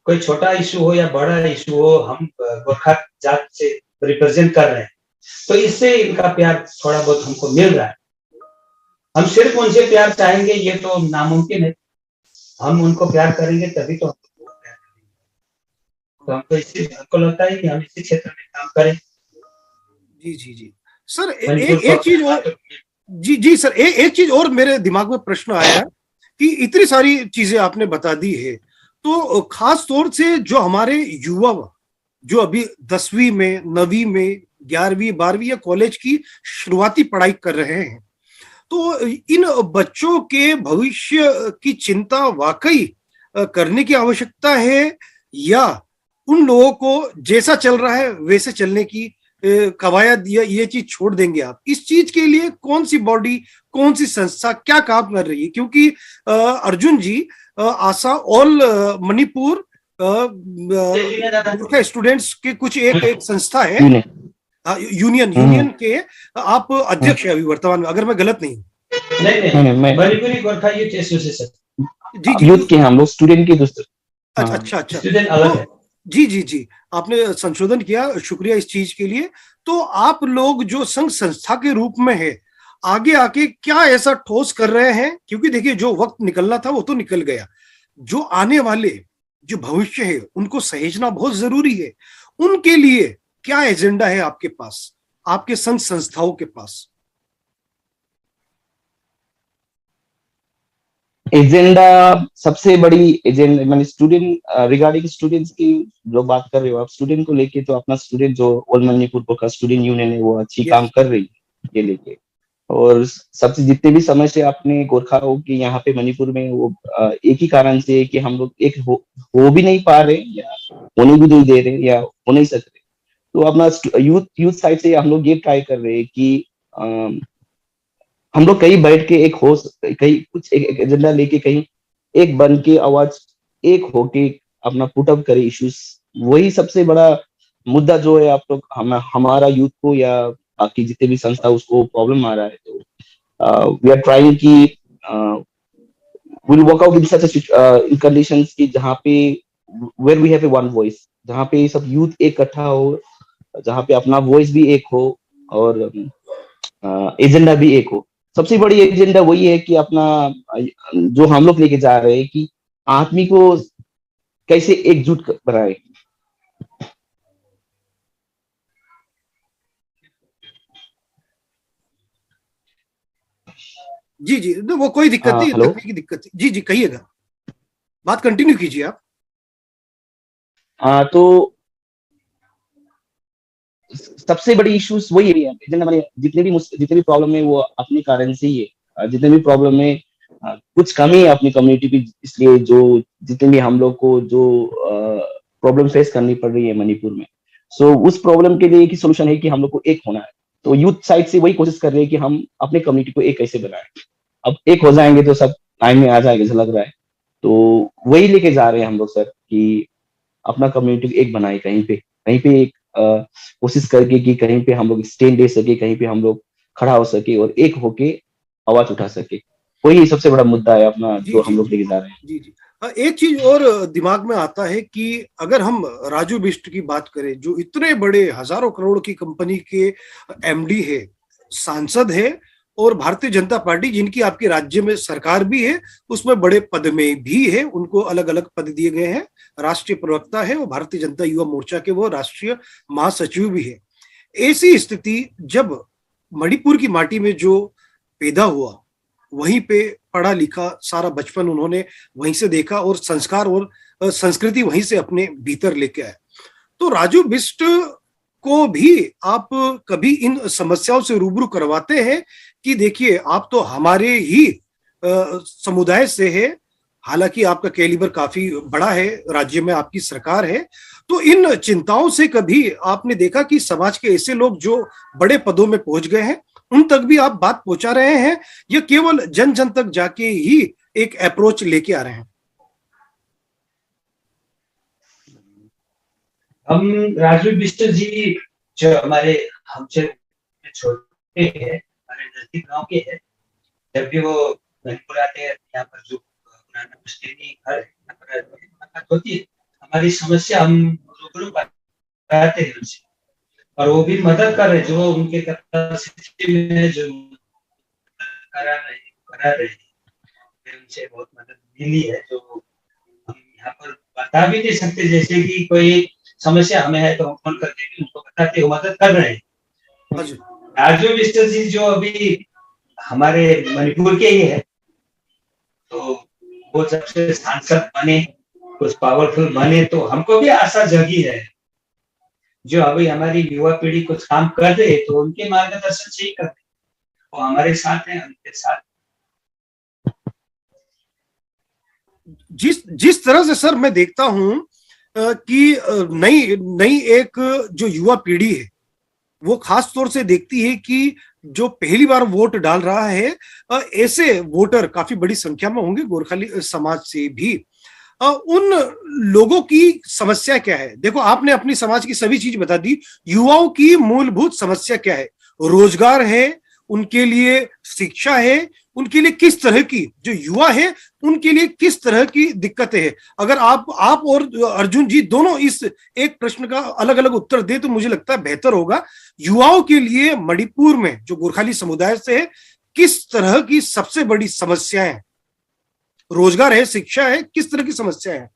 कोई छोटा इशू हो या बड़ा इशू हो, हम गोरखा जात से रिप्रेजेंट कर रहे हैं, तो इससे इनका प्यार थोड़ा बहुत हमको मिल रहा है। हम सिर्फ उनसे प्यार चाहेंगे ये तो नामुमकिन है, हम उनको प्यार करेंगे तभी तो हमको प्यार करेंगे। तो हमको लगता है कि हम इसी क्षेत्र में काम करें। जी जी जी सर, एक चीज और, जी सर, एक चीज और मेरे दिमाग में प्रश्न आया कि इतनी सारी चीजें आपने बता दी है, तो खास तौर से जो हमारे युवा जो अभी 10वीं में, 9वीं में, 11वीं 12वीं या कॉलेज की शुरुआती पढ़ाई कर रहे हैं, तो इन बच्चों के भविष्य की चिंता वाकई करने की आवश्यकता है, या उन लोगों को जैसा चल रहा है वैसे चलने की कवायद, ये चीज छोड़ देंगे आप? इस चीज के लिए कौन सी बॉडी, कौन सी संस्था क्या काम कर रही है? क्योंकि अर्जुन जी, आशा ऑल मणिपुर स्टूडेंट्स के कुछ एक संस्था है, यूनियन के आप अध्यक्ष है अभी वर्तमान में, अगर मैं गलत नहीं हूँ। नहीं, मणिपुरी गोरखा यूथ एसोसिएशन। जी यूथ के हम लोग स्टूडेंट के दोस्त। अच्छा स्टूडेंट अलग है। जी आपने संशोधन किया, शुक्रिया इस चीज के लिए। तो आप लोग जो संघ संस्था के रूप में है, आगे आके क्या ऐसा ठोस कर रहे हैं? क्योंकि देखिए जो वक्त निकलना था वो तो निकल गया, जो आने वाले जो भविष्य है उनको सहेजना बहुत जरूरी है। उनके लिए क्या एजेंडा है आपके पास, आपके संघ संस्थाओं के पास? एजेंडा, सबसे बड़ी एजेंडा मैंने स्टूडेंट, रिगार्डिंग स्टूडेंट्स की जो बात कर रहे हो आप, स्टूडेंट को लेके तो अपना स्टूडेंट जो ऑल मणिपुर का स्टूडेंट यूनियन है वो अच्छी काम कर रही है ये लेके। और सबसे जितने भी समस्या अपने गोरखाओं की यहाँ पे मणिपुर में, वो एक ही कारण से है कि हम लोग एक हो भी नहीं पा रहे, या होने भी नहीं दे रहे, या हो नहीं सकते। तो अपना यूथ साइड से हम लोग ये ट्राई कर रहे हैं कि हम लोग कहीं बैठ के एक हो, कहीं कुछ एक एजेंडा लेके कहीं एक बन के आवाज एक होके अपना पुटअप करे इश्यूज। वही सबसे बड़ा मुद्दा जो है आप लोग हमारा यूथ को या बाकी जितने भी संस्था उसको प्रॉब्लम आ रहा है। तो वी आर ट्राइंग कि will work out in such in conditions कि जहाँ पे where we have a one voice, जहाँ पे सब यूथ एक इकट्ठा हो, जहाँ पे अपना वॉइस भी एक हो और एजेंडा भी एक हो। सबसे बड़ी एजेंडा वही है कि अपना जो हम लोग लेके जा रहे हैं कि आदमी को कैसे एकजुट बनाए। जी वो कोई दिक्कत नहीं, तकनीकी दिक्कत। जी कहिएगा, बात कंटिन्यू कीजिए आप। तो सबसे बड़ी इश्यूज वही है, जितने भी प्रॉब्लम है वो अपने कारण से ही है। जितने भी प्रॉब्लम है कुछ कमी है अपनी कम्युनिटी की, इसलिए जो जितने भी हम लोग को जो प्रॉब्लम फेस करनी पड़ रही है मणिपुर में, सो उस प्रॉब्लम के लिए एक ही सोल्यूशन है कि हम लोग को एक होना है। तो यूथ साइड से वही कोशिश कर रहे हैं कि हम अपने कम्युनिटी को एक कैसे बनाएं। अब एक हो जाएंगे तो सब टाइम में आ जाएगा ऐसा लग रहा है। तो वही लेके जा रहे हैं हम लोग सर कि अपना कम्युनिटी एक बनाए कहीं पे एक कोशिश करके कि कहीं पे हम लोग स्टैंड ले सके, कहीं पे हम लोग खड़ा हो सके और एक होके आवाज उठा सके। वही सबसे बड़ा मुद्दा है अपना जी जो जी हम लोग जी लेके जा रहे हैं। जी जी। एक चीज और दिमाग में आता है कि अगर हम राजू बिष्ट की बात करें, जो इतने बड़े हजारों करोड़ की कंपनी के एमडी है, सांसद है, और भारतीय जनता पार्टी जिनकी आपके राज्य में सरकार भी है, उसमें बड़े पद में भी है, उनको अलग अलग पद दिए गए हैं, राष्ट्रीय प्रवक्ता है और भारतीय जनता युवा मोर्चा के वो राष्ट्रीय महासचिव भी है। ऐसी स्थिति जब मणिपुर की माटी में जो पैदा हुआ, वहीं पे पढ़ा लिखा, सारा बचपन उन्होंने वहीं से देखा और संस्कार और संस्कृति वहीं से अपने भीतर लेके आए। तो राजू बिष्ट को भी आप कभी इन समस्याओं से रूबरू करवाते हैं कि देखिए आप तो हमारे ही समुदाय से है, हालांकि आपका कैलिबर काफी बड़ा है, राज्य में आपकी सरकार है, तो इन चिंताओं से कभी आपने देखा कि समाज के ऐसे लोग जो बड़े पदों में पहुंच गए हैं, उन तक भी आप बात पहुंचा रहे हैं या केवल जन जन तक जाके ही एक अप्रोच लेके आ रहे हैं? हम राजू बिष्ट जी जो हमारे हमसे छोटे हैं, हमारे नजदीक गांव के हैं, जब भी वो मणिपुर आते हैं यहाँ पर जो पुराना पुश्तैनी घर है यहाँ पर मुलाकात होती है, हमारी समस्या हम रूबरू बताते हैं उनसे और वो भी मदद कर रहे जो उनके कैपेसिटी में जो करा रहे हैं, उनसे बहुत मदद मिली है जो हम यहाँ पर बता भी नहीं सकते। जैसे कि कोई समस्या हमें है तो हम फोन करके भी उनको बताते हो, मदद कर रहे हैं। राजू बिष्ट जी जो अभी हमारे मणिपुर के ही है, तो वो जब से सांसद बने, कुछ पावरफुल बने, तो हमको भी आशा जगी है। जो अभी हमारी युवा पीढ़ी कुछ काम कर रहे हैं तो उनके मार्गदर्शन से ही कर रहे हैं, वो हमारे साथ हैं, उनके साथ। जिस जिस तरह से सर मैं देखता हूं कि नई नई एक जो युवा पीढ़ी है वो खास तौर से देखती है कि जो पहली बार वोट डाल रहा है, ऐसे वोटर काफी बड़ी संख्या में होंगे गोरखाली समाज से भी। उन लोगों की समस्या क्या है? देखो आपने अपनी समाज की सभी चीज बता दी, युवाओं की मूलभूत समस्या क्या है? रोजगार है, उनके लिए शिक्षा है, उनके लिए किस तरह की, जो युवा है उनके लिए किस तरह की दिक्कतें हैं? अगर आप और अर्जुन जी दोनों इस एक प्रश्न का अलग अलग उत्तर दे तो मुझे लगता है बेहतर होगा। युवाओं के लिए मणिपुर में जो गोरखाली समुदाय से है, किस तरह की सबसे बड़ी समस्याएं? रोजगार है, शिक्षा है, किस तरह की समस्या है?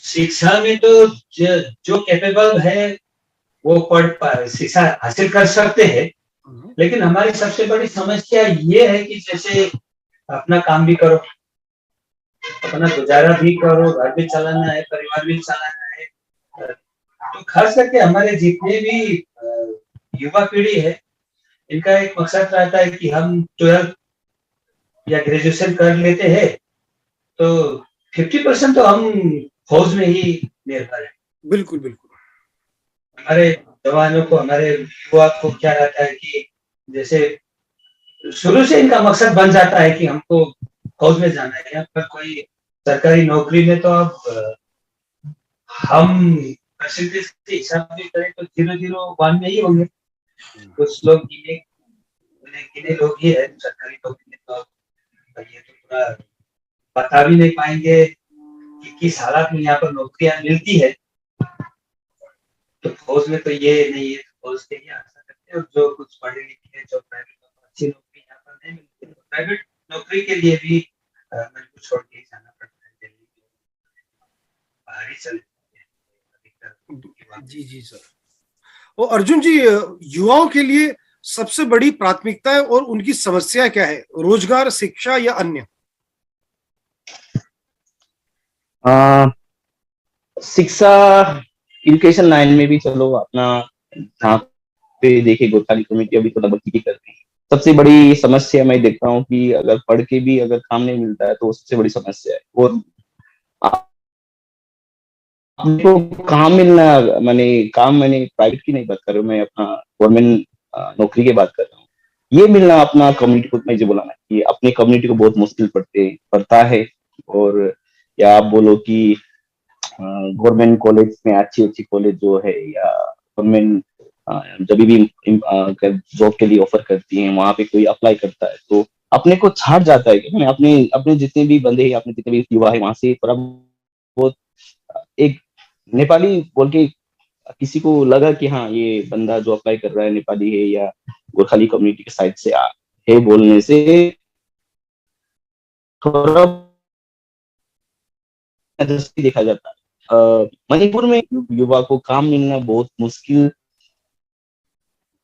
शिक्षा में तो जो कैपेबल है वो पढ़ शिक्षा हासिल कर सकते हैं, लेकिन हमारी सबसे बड़ी समस्या ये है कि जैसे अपना काम भी करो, अपना गुजारा भी करो, घर भी चलाना है, परिवार भी चलाना है, तो खास करके हमारे जितने भी युवा पीढ़ी है, इनका एक मकसद रहता है कि हम 12 या ग्रेजुएशन कर लेते हैं तो 50% तो हम फौज में ही निर्भर है। बिल्कुल बिल्कुल। हमारे जवानों को, हमारे युवा को क्या रहता है कि जैसे शुरू से इनका मकसद बन जाता है कि हमको फौज में जाना है या फिर कोई सरकारी नौकरी में, तो अब हम परसेंटेज के हिसाब से करें तो 001 में ही होंगे। कुछ लोग गिने लोग ही है सरकारी नौकरी में, तो ये तो पूरा बता भी नहीं पाएंगे कि किस हालात में यहाँ पर नौकरियां मिलती है। तो फौज में तो ये नहीं है, फौज के ही आशा करते हैं, और जो कुछ पढ़े लिखे हैं, जो प्राइवेट अच्छी नौकरी यहाँ पर नहीं मिलती, तो प्राइवेट नौकरी के लिए भी मणिपुर छोड़ के जाना पड़ता है, दिल्ली बाहर ही चले जाते हैं। जी जी सर। और अर्जुन जी, युवाओं के लिए सबसे बड़ी प्राथमिकता है और उनकी समस्या क्या है? रोजगार, शिक्षा या अन्य? शिक्षा, एजुकेशन लाइन में भी चलो अपना जहाँ पे देखे गोरखाली कमेटी अभी तो लगभग ठीक करती है। सबसे बड़ी समस्या मैं देखता हूँ कि अगर पढ़ के भी अगर काम नहीं मिलता है तो वो सबसे बड़ी समस्या है। और आपको काम मिलना, मैंने प्राइवेट की नहीं बात कर रहा हूँ, मैं अपना गवर्नमेंट नौकरी की बात कर रहा हूँ। ये मिलना अपना कम्युनिटी को, मैं जो बोला ना, ये अपने कम्युनिटी को बहुत मुश्किल पड़ता है। और या आप बोलो कि गवर्नमेंट कॉलेज में अच्छी अच्छी कॉलेज जो है, या गवर्नमेंट जब भी जॉब के लिए ऑफर करती है, वहां पे कोई अप्लाई करता है तो अपने को छाट जाता है कि मैंने अपने अपने जितने भी बंदे हैं, अपने जितने भी युवा है, वहां से थोड़ा बहुत एक नेपाली बोल के किसी को लगा कि हाँ, ये बंदा जो अप्लाई कर रहा है नेपाली है या गोरखाली कम्युनिटी के साइड से है, बोलने से थोड़ा दृष्टि देखा जाता है। मणिपुर में युवा को काम मिलना बहुत मुश्किल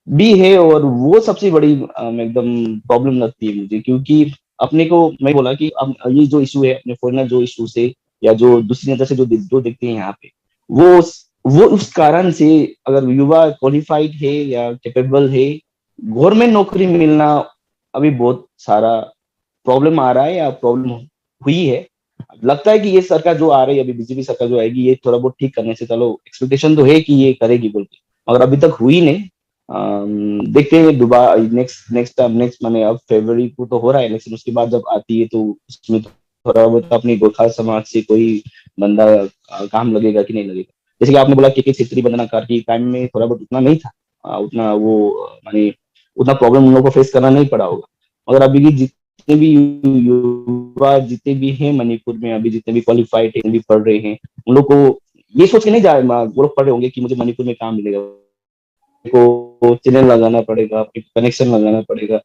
भी है, और वो सबसे बड़ी एकदम प्रॉब्लम लगती है मुझे, क्योंकि अपने को, मैं बोला कि अब ये जो इशू है अपने फॉरेनर जो इशू से, या जो दूसरी नजर से जो देखते हैं यहाँ पे, वो उस कारण से, अगर युवा क्वालिफाइड है या कैपेबल है, गवर्नमेंट नौकरी मिलना अभी बहुत सारा प्रॉब्लम आ रहा है या प्रॉब्लम हुई है। लगता है कि ये सरकार जो आ रही है, अभी बीजेपी सरकार जो आएगी, ये थोड़ा बहुत ठीक करने से, चलो एक्सपेक्टेशन तो है कि ये करेगी बोल के, मगर अभी तक हुई नहीं। देखते हैं दोबारा नेक्स्ट माने अब फरवरी को तो हो रहा है इलेक्शन, उसके बाद जब आती है तो उसमें थोड़ा बहुत अपनी गोरखा समाज से कोई बंदा काम लगेगा कि नहीं लगेगा। जैसे कि आपने बोला कि क्षेत्रीय बंधनाकार की टाइम में थोड़ा बहुत उतना नहीं था, उतना वो माने उतना प्रॉब्लम उन लोगों को फेस करना नहीं पड़ा होगा। मगर अभी की जितने भी युवा जितने भी हैं मणिपुर में, अभी जितने भी क्वालिफाइड है, भी पढ़ रहे हैं, उन लोग को ये सोच के नहीं जा रहे, वो लोग पढ़ रहे होंगे कि मुझे मणिपुर में काम मिलेगा, को चैनल लगाना पड़ेगा, कनेक्शन लगाना पड़ेगा।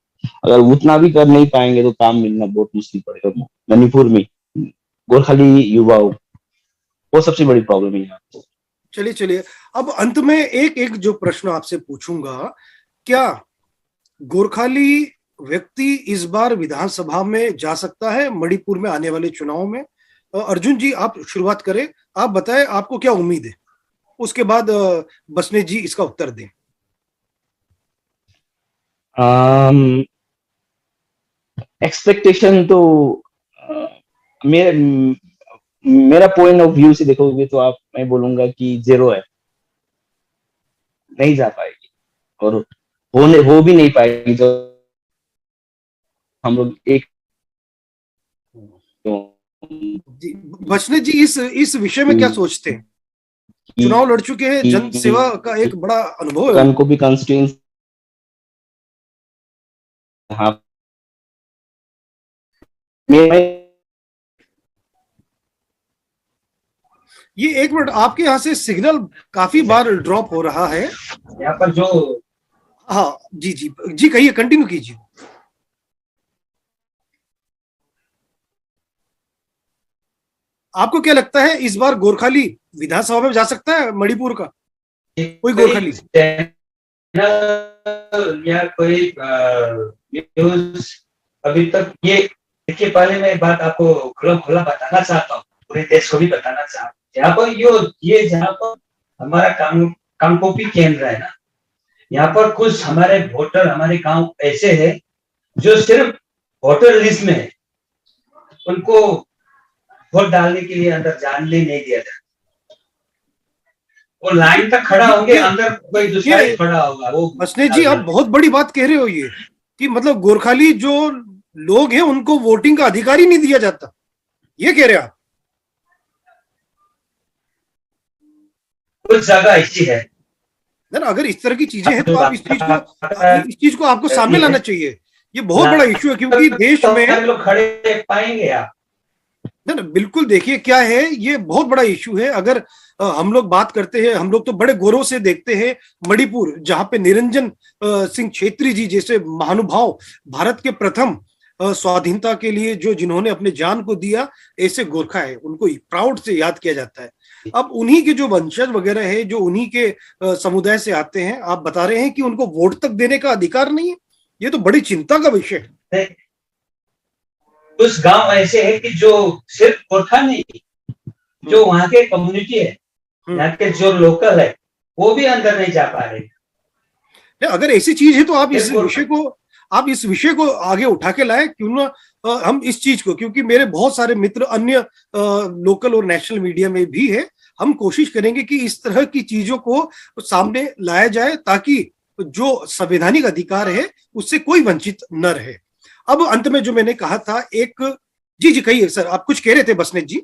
अगर उतना भी कर नहीं पाएंगे तो काम मिलना बहुत मुश्किल पड़ेगा मणिपुर में गोरखाली युवाओं, वो सबसे बड़ी प्रॉब्लम है यहाँ। चलिए चलिए, अब अंत में एक एक जो प्रश्न आपसे पूछूंगा, क्या गोरखाली व्यक्ति इस बार विधानसभा में जा सकता है मणिपुर में आने वाले चुनाव में? अर्जुन जी, आप शुरुआत करें, आप बताएं आपको क्या उम्मीद है, उसके बाद बसने जी इसका उत्तर दें। एक्सपेक्टेशन तो मेरा पॉइंट ऑफ व्यू से देखोगे तो मैं बोलूंगा कि 0 है, नहीं जा पाएगी, और हो भी नहीं पाएगी। जो हम लोग एक जी, बसने जी इस विषय में क्या सोचते हैं? चुनाव लड़ चुके हैं, जन सेवा का एक बड़ा अनुभव है को भी कॉन्स्टिट्यूएंसी, हाँ, ये एक मिनट, आपके यहाँ से सिग्नल काफी बार ड्रॉप हो रहा है यहाँ पर जो, हाँ जी जी जी, कहिए, कंटिन्यू कीजिए। आपको क्या लगता है इस बार गोरखाली विधानसभा में जा सकता है मणिपुर का कोई गोरखाली? या कोई न्यूज अभी तक, ये देखिए, पहले मैं बात आपको खुला खुला बताना चाहता हूँ, पूरे देश को भी बताना चाहता हूँ, यहाँ पर ये जहाँ पर हमारा कांकोपी केंद्र है ना, यहाँ पर कुछ हमारे वोटर, हमारे गांव ऐसे हैं जो सिर्फ वोटर लिस्ट में है, उनको वोट डालने के लिए अंदर जाने नहीं दिया जाता, वो लाइन तक खड़ा होंगे, अंदर कोई दूसरा खड़ा होगा वो। बसने जी, आप बहुत बड़ी बात कह रहे हो, ये कि मतलब गोरखाली जो लोग हैं उनको वोटिंग का अधिकार ही नहीं दिया जाता, ये कह रहे हैं आप? कुछ जगह ऐसी है ना, अगर इस तरह की चीजें हैं तो आप इस चीज को आपको सामने लाना चाहिए। ये बहुत बड़ा इश्यू है, क्योंकि देश में लोग खड़े पाएंगे आप ना, बिल्कुल। देखिए क्या है, ये बहुत बड़ा इशू है। अगर हम लोग बात करते हैं, हम लोग तो बड़े गौरव से देखते हैं मणिपुर, जहां पे निरंजन सिंह छेत्री जी जैसे महानुभाव, भारत के प्रथम स्वाधीनता के लिए जो जिन्होंने अपने जान को दिया, ऐसे गोरखा है, उनको प्राउड से याद किया जाता है। अब उन्हीं के जो वंशज वगैरह है, जो उन्हीं के समुदाय से आते हैं, आप बता रहे हैं कि उनको वोट तक देने का अधिकार नहीं है। ये तो बड़ी चिंता का विषय है। कुछ गांव ऐसे हैं कि जो सिर्फ गोरखा नहीं, जो वहाँ के कम्युनिटी है, यहाँ के जो लोकल है, वो भी अंदर नहीं जा पा रहे। अगर ऐसी चीज है तो आप इस विषय को आगे उठा के लाए, क्यों ना हम इस चीज को, क्योंकि मेरे बहुत सारे मित्र अन्य लोकल और नेशनल मीडिया में भी है, हम कोशिश करेंगे कि इस तरह की चीजों को सामने लाया जाए, ताकि जो संवैधानिक अधिकार है उससे कोई वंचित न रहे। अब अंत में जो मैंने कहा था एक, जी जी कहिए सर, आप कुछ कह रहे थे बसनेत जी।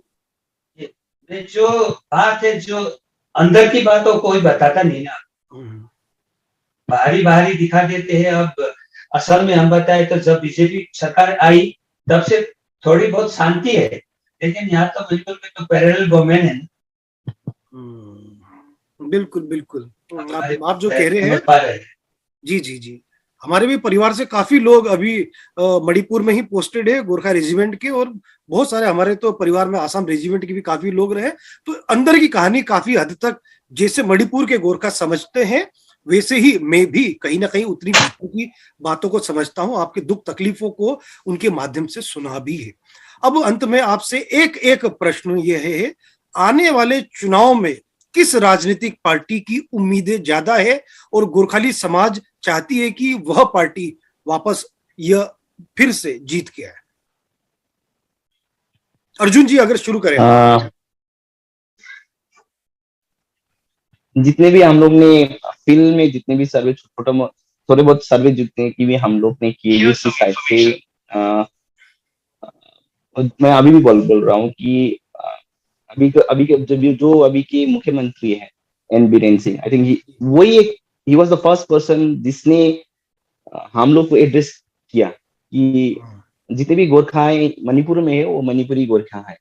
जो बात है, जो अंदर की बात तो कोई बताता नहीं ना, बाहरी बाहरी दिखा देते हैं। अब असल में हम बताए तो जब बीजेपी सरकार आई तब से थोड़ी बहुत शांति है, लेकिन यहाँ तो बिल्कुल में तो पैरेलल गवर्नमेंट है ना। बिल्कुल बिल्कुल, आप जो कह रहे हैं, जी जी जी, हमारे भी परिवार से काफी लोग अभी मणिपुर में ही पोस्टेड है, गोरखा रेजिमेंट के, और बहुत सारे हमारे तो परिवार में आसाम रेजिमेंट के भी काफी लोग रहे। तो अंदर की कहानी काफी हद तक जैसे मणिपुर के गोरखा समझते हैं वैसे ही मैं भी कहीं ना कहीं उतनी की बातों को समझता हूं, आपके दुख तकलीफों को उनके माध्यम से सुना भी है। अब अंत में आपसे एक एक प्रश्न ये है, आने वाले चुनाव में किस राजनीतिक पार्टी की उम्मीदें ज्यादा है और गोरखाली समाज चाहती है कि वह पार्टी वापस यह फिर से जीत के आए? अर्जुन जी अगर शुरू करें। जितने भी हम लोग ने फील्ड में जितने भी सर्वे थोड़े बहुत सर्वे जितने की भी हम लोग ने किए यूसी साइड से, मैं अभी भी बोल रहा हूँ कि अभी के जो अभी के मुख्यमंत्री है N Biren Singh, I think वही एक ही वाज द फर्स्ट पर्सन जिसने हम लोग को एड्रेस किया कि जितने भी गोरखा है मणिपुर में है वो मणिपुरी गोरखा है।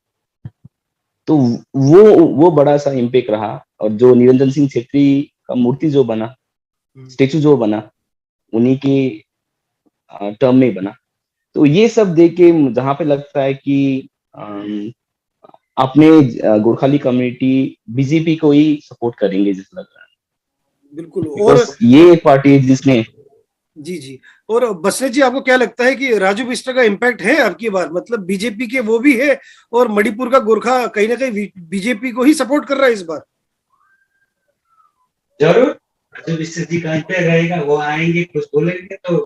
तो वो बड़ा सा इम्पैक्ट रहा। और जो निरंजन सिंह छेत्री का मूर्ति जो बना, स्टेचू जो बना, उन्हीं के टर्म में बना। तो ये सब देख के जहां पे लगता है कि अपने गोरखाली कम्युनिटी बीजेपी को ही सपोर्ट करेंगे जैसा लग रहा है। बिल्कुल। और ये एक पार्टी है जिसने, जी जी, और बसनेत जी आपको क्या लगता है कि राजू बिस्टर का इम्पैक्ट है अब की बार? मतलब बीजेपी के वो भी है और मणिपुर का गोरखा कहीं ना कहीं बीजेपी को ही सपोर्ट कर रहा है इस बार। जरूर राजू बिस्टर जी कहीं पे रहेगा, वो आएंगे कुछ बोलेंगे तो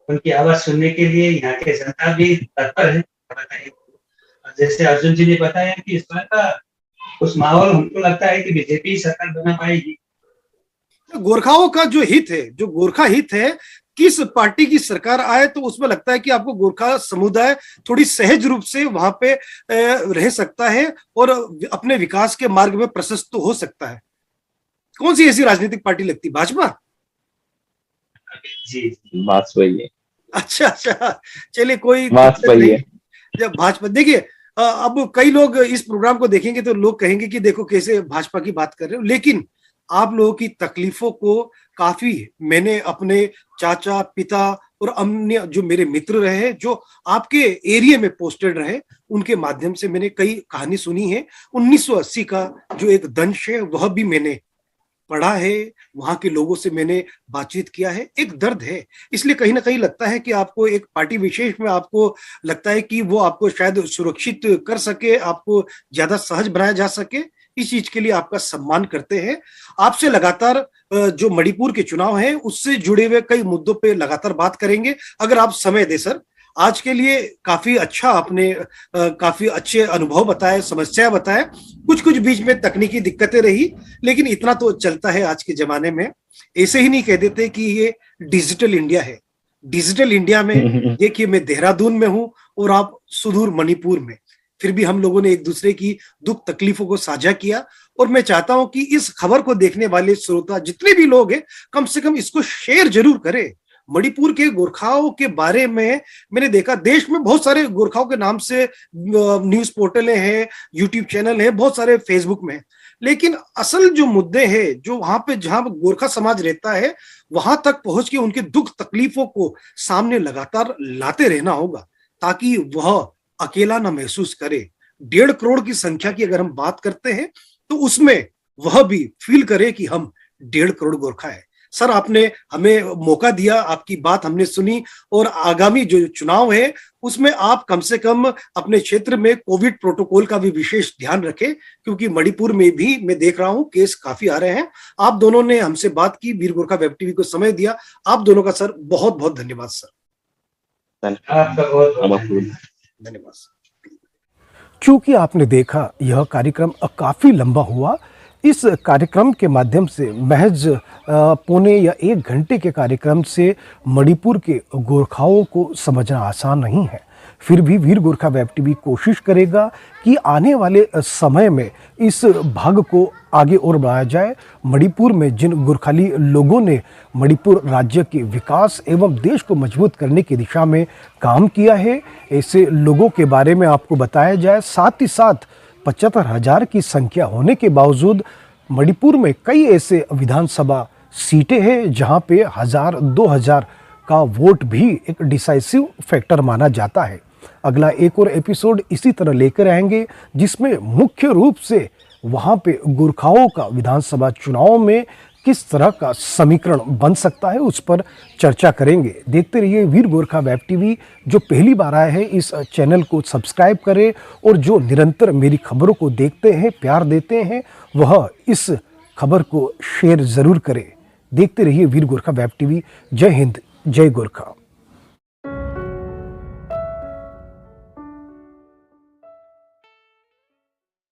उनकी आवाज सुनने के लिए यहाँ के जनता भी तत्पर है। बताइए, जैसे अर्जुन जी ने बताया कि इस बार का उस माहौल हमको लगता है कि बीजेपी सरकार बना पाएगी। गोरखाओं का जो हित है, जो गोरखा हित है, किस पार्टी की सरकार आए तो उसमें लगता है कि आपको गोरखा समुदाय थोड़ी सहज रूप से वहां पे रह सकता है और अपने विकास के मार्ग में प्रशस्त तो हो सकता है। कौन सी ऐसी राजनीतिक पार्टी लगती? भाजपा? जी बात वही है। अच्छा अच्छा, चलिए कोई बात वही है। जब भाजपा, देखिए अब कई लोग इस प्रोग्राम को देखेंगे तो लोग कहेंगे कि देखो कैसे भाजपा की बात कर रहे हो, लेकिन आप लोगों की तकलीफों को काफी मैंने अपने चाचा, पिता और अन्य जो मेरे मित्र रहे, जो आपके एरिया में पोस्टेड रहे, उनके माध्यम से मैंने कई कहानी सुनी है। 1980 का जो एक दंश है वह भी मैंने पढ़ा है, वहां के लोगों से मैंने बातचीत किया है, एक दर्द है। इसलिए कहीं ना कहीं लगता है कि आपको एक पार्टी विशेष में आपको लगता है कि वो आपको शायद सुरक्षित कर सके, आपको ज्यादा सहज बनाया जा सके। इस चीज के लिए आपका सम्मान करते हैं। आपसे लगातार जो मणिपुर के चुनाव है उससे जुड़े हुए कई मुद्दों पे लगातार बात करेंगे, अगर आप समय दे सर। आज के लिए काफी अच्छा आपने काफी अच्छे अनुभव बताए, समस्या बताए, कुछ कुछ बीच में तकनीकी दिक्कतें रही, लेकिन इतना तो चलता है आज के जमाने में। ऐसे ही नहीं कह देते कि ये डिजिटल इंडिया है। डिजिटल इंडिया में देखिए मैं देहरादून में हूं और आप सुदूर मणिपुर में, फिर भी हम लोगों ने एक दूसरे की दुख तकलीफों को साझा किया। और मैं चाहता हूं कि इस खबर को देखने वाले श्रोता जितने भी लोग हैं कम से कम इसको शेयर जरूर करें। मणिपुर के गोरखाओं के बारे में मैंने देखा देश में बहुत सारे गोरखाओं के नाम से न्यूज पोर्टलें हैं, यूट्यूब चैनल है, बहुत सारे फेसबुक में, लेकिन असल जो मुद्दे हैं, जो वहां पे जहां गोरखा समाज रहता है, वहां तक पहुंच के उनके दुख तकलीफों को सामने लगातार लाते रहना होगा ताकि वह अकेला ना महसूस करे। 1.5 करोड़ की संख्या की अगर हम बात करते हैं तो उसमें वह भी फील करे कि हम 1.5 करोड़ गोरखा है। सर आपने हमें मौका दिया, आपकी बात हमने सुनी, और आगामी जो चुनाव है उसमें आप कम से कम अपने क्षेत्र में कोविड प्रोटोकॉल का भी विशेष ध्यान रखें, क्योंकि मणिपुर में भी मैं देख रहा हूं केस काफी आ रहे हैं। आप दोनों ने हमसे बात की, वीर गोरखा वेब टीवी को समय दिया, आप दोनों का सर बहुत बहुत धन्यवाद सर। आपका बहुत धन्यवाद। चूंकि आपने देखा यह कार्यक्रम काफी लंबा हुआ, इस कार्यक्रम के माध्यम से महज पौने या 1 घंटे के कार्यक्रम से मणिपुर के गोरखाओं को समझना आसान नहीं है। फिर भी वीर गोरखा वेब टीवी कोशिश करेगा कि आने वाले समय में इस भाग को आगे और बढ़ाया जाए। मणिपुर में जिन गोरखाली लोगों ने मणिपुर राज्य के विकास एवं देश को मजबूत करने की दिशा में काम किया है, ऐसे लोगों के बारे में आपको बताया जाए। साथ ही साथ 75,000 की संख्या होने के बावजूद मणिपुर में कई ऐसे विधानसभा सीटें हैं जहां पे 1000-2000 का वोट भी एक डिसाइसिव फैक्टर माना जाता है। अगला एक और एपिसोड इसी तरह लेकर आएंगे जिसमें मुख्य रूप से वहां पे गोरखाओं का विधानसभा चुनाव में किस तरह का समीकरण बन सकता है उस पर चर्चा करेंगे। देखते रहिए वीर गोरखा वेब टीवी। जो पहली बार आए हैं इस चैनल को सब्सक्राइब करें और जो निरंतर मेरी खबरों को देखते हैं, प्यार देते हैं, वह इस खबर को शेयर ज़रूर करें। देखते रहिए वीर गोरखा वेब टीवी। जय हिंद, जय गोरखा।